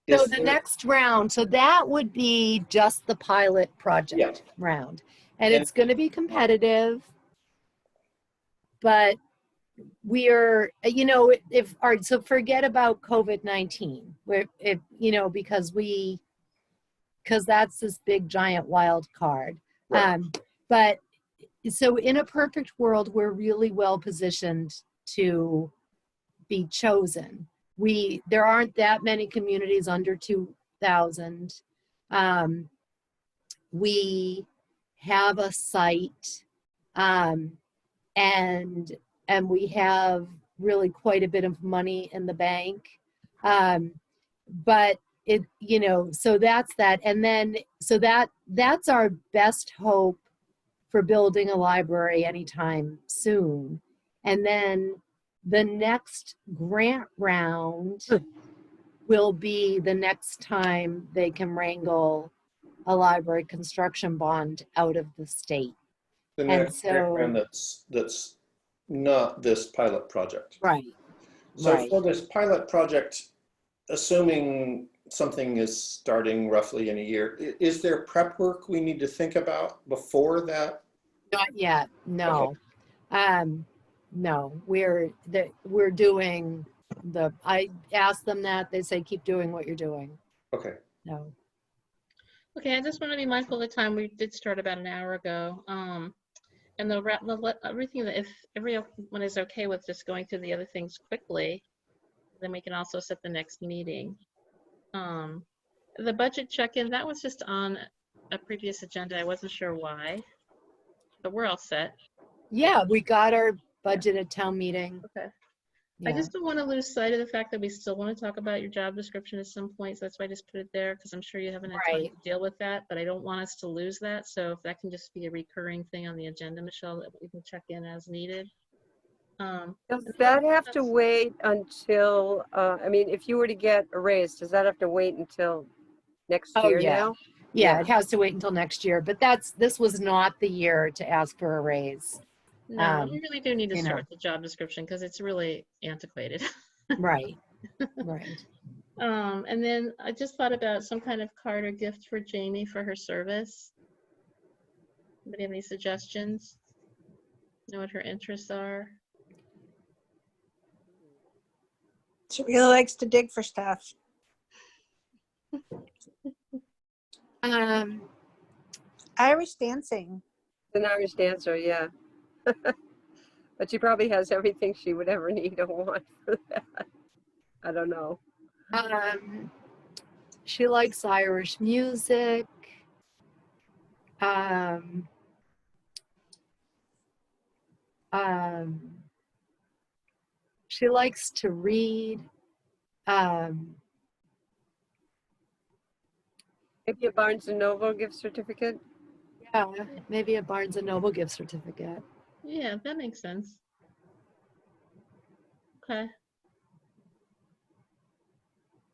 S2: So
S6: is
S2: the
S6: there-
S2: next round, so that would be just the pilot project round. And it's going to be competitive, but we're, all right, so forget about COVID-19, because that's this big giant wild card.
S6: Right.
S2: But so in a perfect world, we're really well positioned to be chosen. There aren't that many communities under 2,000. We have a site, and we have really quite a bit of money in the bank. But so that's that. And then, so that's our best hope for building a library anytime soon. And then the next grant round will be the next time they can wrangle a library construction bond out of the state.
S6: The
S2: And
S6: next
S2: so-
S6: background that's not this pilot project.
S2: Right.
S6: So
S2: Right.
S6: for this pilot project, assuming something is starting roughly in a year, is there prep work we need to think about before that?
S2: Not yet. No. No. We're doing I asked them that, they say keep doing what you're doing.
S6: Okay.
S2: No.
S3: Okay, I just want to be mindful of the time. We did start about an hour ago. And everything that if everyone is okay with just going through the other things quickly, then we can also set the next meeting. The budget check-in, that was just on a previous agenda. I wasn't sure why, but we're all set.
S2: Yeah, we got our budget at town meeting.
S3: Okay.
S2: Yeah.
S3: I just don't want to lose sight of the fact that we still want to talk about your job description at some point. So that's why I just put it there because I'm sure you haven't had time
S2: Right.
S3: to deal with that, but I don't want us to lose that. So if that can just be a recurring thing on the agenda, Michelle, that we can check in as needed.
S4: Does that have to wait until, if you were to get a raise, does that have to wait until next
S2: Oh,
S4: year
S2: yeah.
S4: now?
S2: Yeah,
S4: Yeah.
S2: it has to wait until next year, but this was not the year to ask for a raise.
S3: No, we really do need to
S2: you know.
S3: start the job description because it's really antiquated.
S2: Right. Right.
S3: And then I just thought about some kind of card or gift for Jamie for her service. Anybody have any suggestions? Know what her interests are?
S1: She really likes to dig for stuff. Irish dancing.
S4: An Irish dancer, yeah. But she probably has everything she would ever need or want for that. I don't know.
S2: She likes Irish music. She likes to read.
S4: Maybe a Barnes and Noble gift certificate?
S2: Maybe a Barnes and Noble gift certificate.
S3: Yeah, that makes sense. Okay.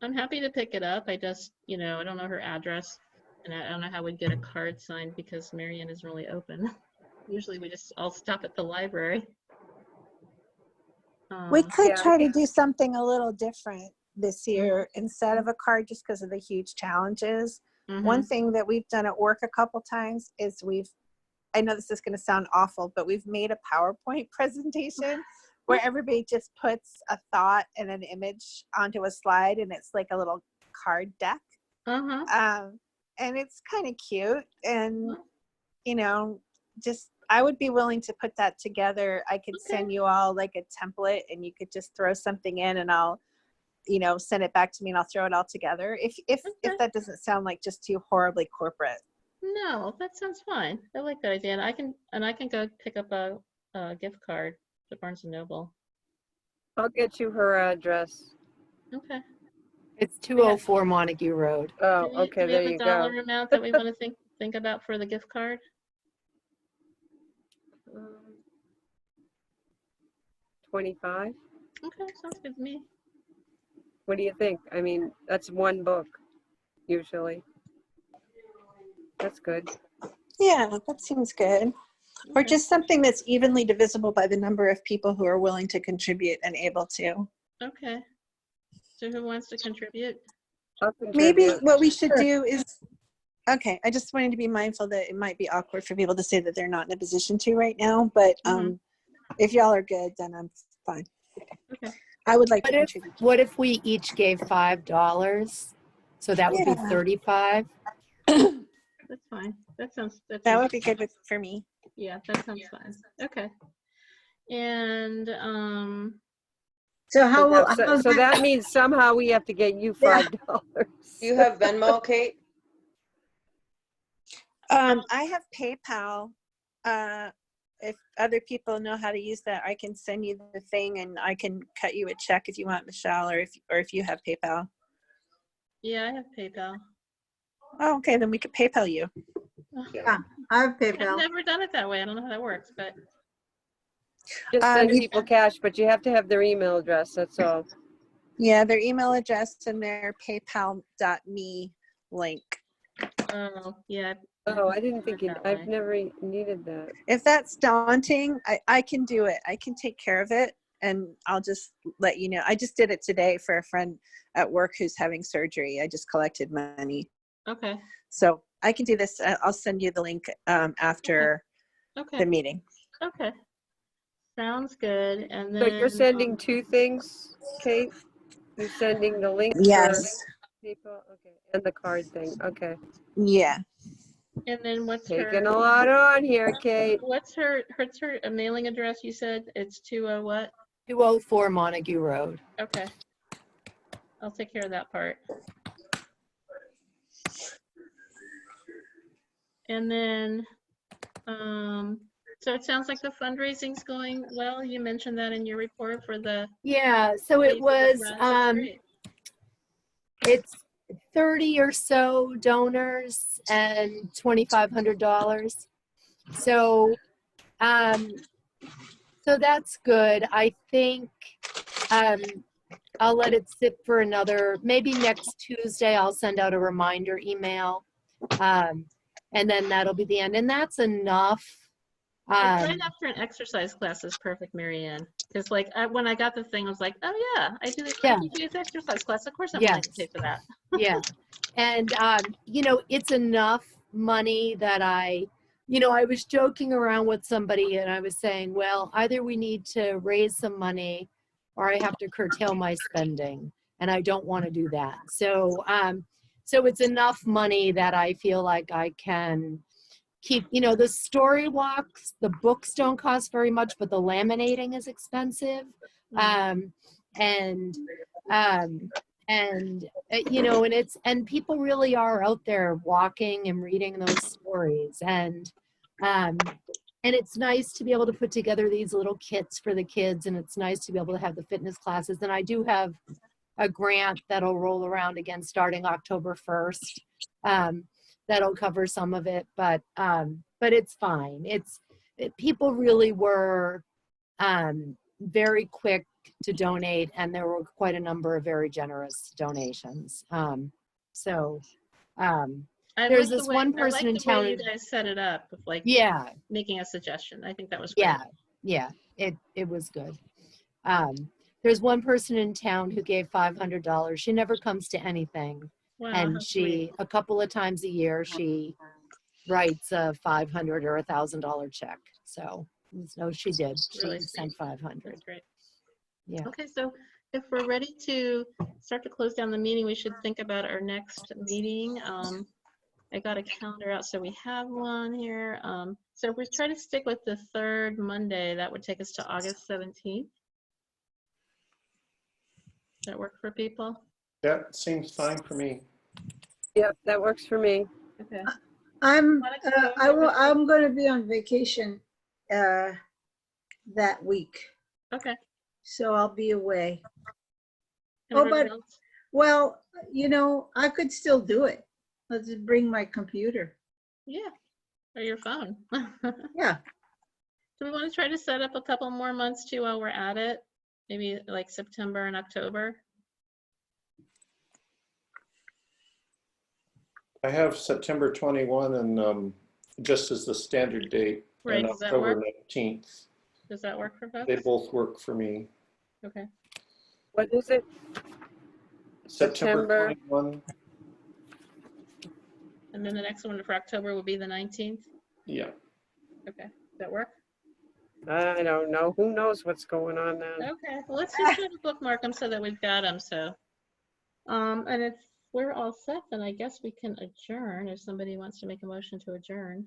S3: I'm happy to pick it up. I just, I don't know her address, and I don't know how we'd get a card signed because Marianne isn't really open. Usually we just all stop at the library.
S1: We could
S4: Yeah, I
S1: try to do something a little different this year instead of a card, just because of the huge challenges. One
S3: Mhm.
S1: thing that we've done at work a couple times is I know this is going to sound awful, but we've made a PowerPoint presentation where everybody just puts a thought and an image onto a slide, and it's like a little card deck.
S3: Uh-huh.
S1: And it's kind of cute. And, I would be willing to put that together. I could
S3: Okay.
S1: send you all like a template, and you could just throw something in, and I'll, send it back to me, and I'll throw it all together. If
S3: Okay.
S1: that doesn't sound like just too horribly corporate.
S3: No, that sounds fine. I like that idea. And I can go pick up a gift card to Barnes and Noble.
S4: I'll get you her address.
S3: Okay.
S2: It's 204 Montague Road.
S4: Oh,
S3: Do
S4: okay,
S3: we
S4: there
S3: have a
S4: you go.
S3: dollar amount that we want to think about for the gift card?
S4: 25?
S3: Okay, sounds good to me.
S4: What do you think? I mean, that's one book, usually. That's good.
S1: Yeah, that seems good. Or
S3: Okay.
S1: just something that's evenly divisible by the number of people who are willing to contribute and able to.
S3: Okay. So who wants to contribute?
S4: I'll
S1: Maybe
S4: contribute.
S1: what we should do is, okay, I just wanted to be mindful that it might be awkward for people to say that they're not in a position to right now, but if y'all are good, then I'm fine.
S3: Okay.
S1: I would like to
S2: What if,
S1: contribute.
S2: what if we each gave $5? So that would be
S1: Yeah.
S2: 35.
S3: That's fine. That sounds
S1: That would be good for me.
S3: yeah, that sounds fine. Okay. And
S7: So how will,
S4: So that means somehow we have to get you
S7: Yeah.
S4: $5.
S5: Do you have Venmo, Kate?
S1: I have PayPal. If other people know how to use that, I can send you the thing, and I can cut you a check if you want, Michelle, or if you have PayPal.
S3: yeah, I have PayPal.
S1: Oh, okay, then we could PayPal you.
S7: yeah, I have
S3: I've
S7: PayPal.
S3: never done it that way. I don't know how that works, but
S4: Just send
S1: You-
S4: people cash, but you have to have their email address, that's all.
S1: Yeah, their email address and their paypal.me link.
S3: oh yeah.
S4: Oh, I didn't think
S3: that
S4: I've
S3: way.
S4: never needed that.
S1: If that's daunting, I can do it. I can take care of it, and I'll just let you know. I just did it today for a friend at work who's having surgery. I just collected money.
S3: Okay.
S1: So I can do this. I'll send you the link after
S3: Okay.
S1: the meeting.
S3: Okay. Sounds good. And
S4: So
S3: then
S4: you're sending two things, Kate? You're sending the link for
S1: Yes.
S4: people, okay, and the card thing, okay.
S1: Yeah.
S3: and then what's
S4: Taking
S3: her
S4: a lot on here, Kate.
S3: what's her mailing address? You said it's 20 what?
S2: 204 Montague Road.
S3: Okay. I'll take care of that part. And then, so it sounds like the fundraising's going well. You mentioned that in your report for the.
S2: Yeah, so it was,
S3: That's great.
S2: it's 30 or so donors and $2,500. So, so that's good. I think, I'll let it sit for another, maybe next Tuesday, I'll send out a reminder email. And then that'll be the end. And that's enough.
S3: Like right after an exercise class is perfect, Marianne. Because like when I got the thing, I was like, oh yeah, I do this exercise class. Of course I'm willing to pay for that.
S2: Yeah. And, it's enough money that I was joking around with somebody and I was saying, well, either we need to raise some money or I have to curtail my spending. And I don't want to do that. So, so it's enough money that I feel like I can keep, the story walks, the books don't cost very much, but the laminating is expensive. And people really are out there walking and reading those stories. And it's nice to be able to put together these little kits for the kids. And it's nice to be able to have the fitness classes. And I do have a grant that'll roll around again starting October 1st. That'll cover some of it, but but it's fine. People really were very quick to donate, and there were quite a number of very generous donations.
S3: I
S2: There's
S3: like the
S2: this
S3: way-
S2: one
S3: I like
S2: person in
S3: the way
S2: town.
S3: you guys set it up with like
S2: Yeah,
S3: making a suggestion. I think that was great.
S2: yeah, it was good. There's one person in town who gave $500. She never comes to anything,
S3: Wow, how
S2: and
S3: sweet.
S2: a couple of times a year, she writes a $500 or $1,000 check. So she did. She
S3: Really
S2: sent
S3: sweet.
S2: 500.
S3: That's great.
S2: Yeah.
S3: Okay, so if we're ready to start to close down the meeting, we should think about our next meeting. I got a calendar out, so we have one here. So if we try to stick with the third Monday, that would take us to August 17th. Does that work for people?
S6: That seems fine for me.
S4: Yep, that works for me.
S3: Okay.
S7: I'm
S3: Wanna
S7: I'm going to be on vacation that week,
S3: Okay.
S7: so I'll be away.
S3: And
S7: Oh,
S3: everyone
S7: but-
S3: else?
S7: Well, I could still do it. Let's just bring my computer.
S3: Yeah, or your phone.
S7: Yeah.
S3: Do we want to try to set up a couple more months too while we're at it? Maybe like September and October?
S6: I have September 21 and just as the standard date,
S3: Right,
S6: and
S3: does that
S6: October
S3: work?
S6: 19th.
S3: Does that work for
S6: They
S3: folks?
S6: both work for me.
S3: Okay.
S4: What is it?
S6: September
S4: September.
S6: 21,
S3: And then the next one for October will be the 19th?
S6: yeah.
S3: Okay, does that work?
S4: I don't know. Who knows what's going on now?
S3: Okay, well, let's just try to bookmark them so that we've got them, so. And if we're all set, then I guess we can adjourn if somebody wants to make a motion to adjourn.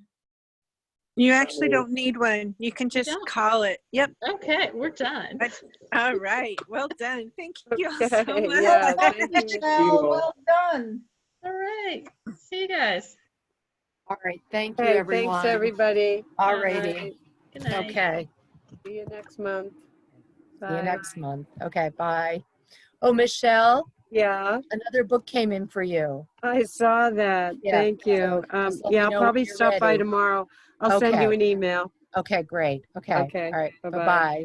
S1: You actually don't need one. You can just
S3: don't?
S1: call it. Yep.
S3: Okay, we're done.
S1: All right. Well done. Thank you all so
S4: Okay,
S1: much.
S4: yeah, thank you.
S7: Michelle, well done.
S3: All right, see you guys.
S2: All right. Thank you,
S4: Okay,
S2: everyone.
S4: thanks, everybody.
S2: All
S4: All
S2: righty.
S4: right,
S3: Good night.
S2: Okay.
S4: see you next month.
S2: See you
S4: Bye.
S2: next month. Okay. Bye. Oh, Michelle,
S4: Yeah,
S2: another book came in for you.
S4: I saw that.
S2: Yeah,
S4: Thank you.
S2: so just let me
S4: Yeah, I'll
S2: know
S4: probably
S2: when you're
S4: stop by
S2: ready.
S4: tomorrow. I'll send you
S2: Okay.
S4: an email.
S2: Okay. Great. Okay.
S4: Okay,
S2: All right.
S4: bye-bye.
S2: Bye-bye.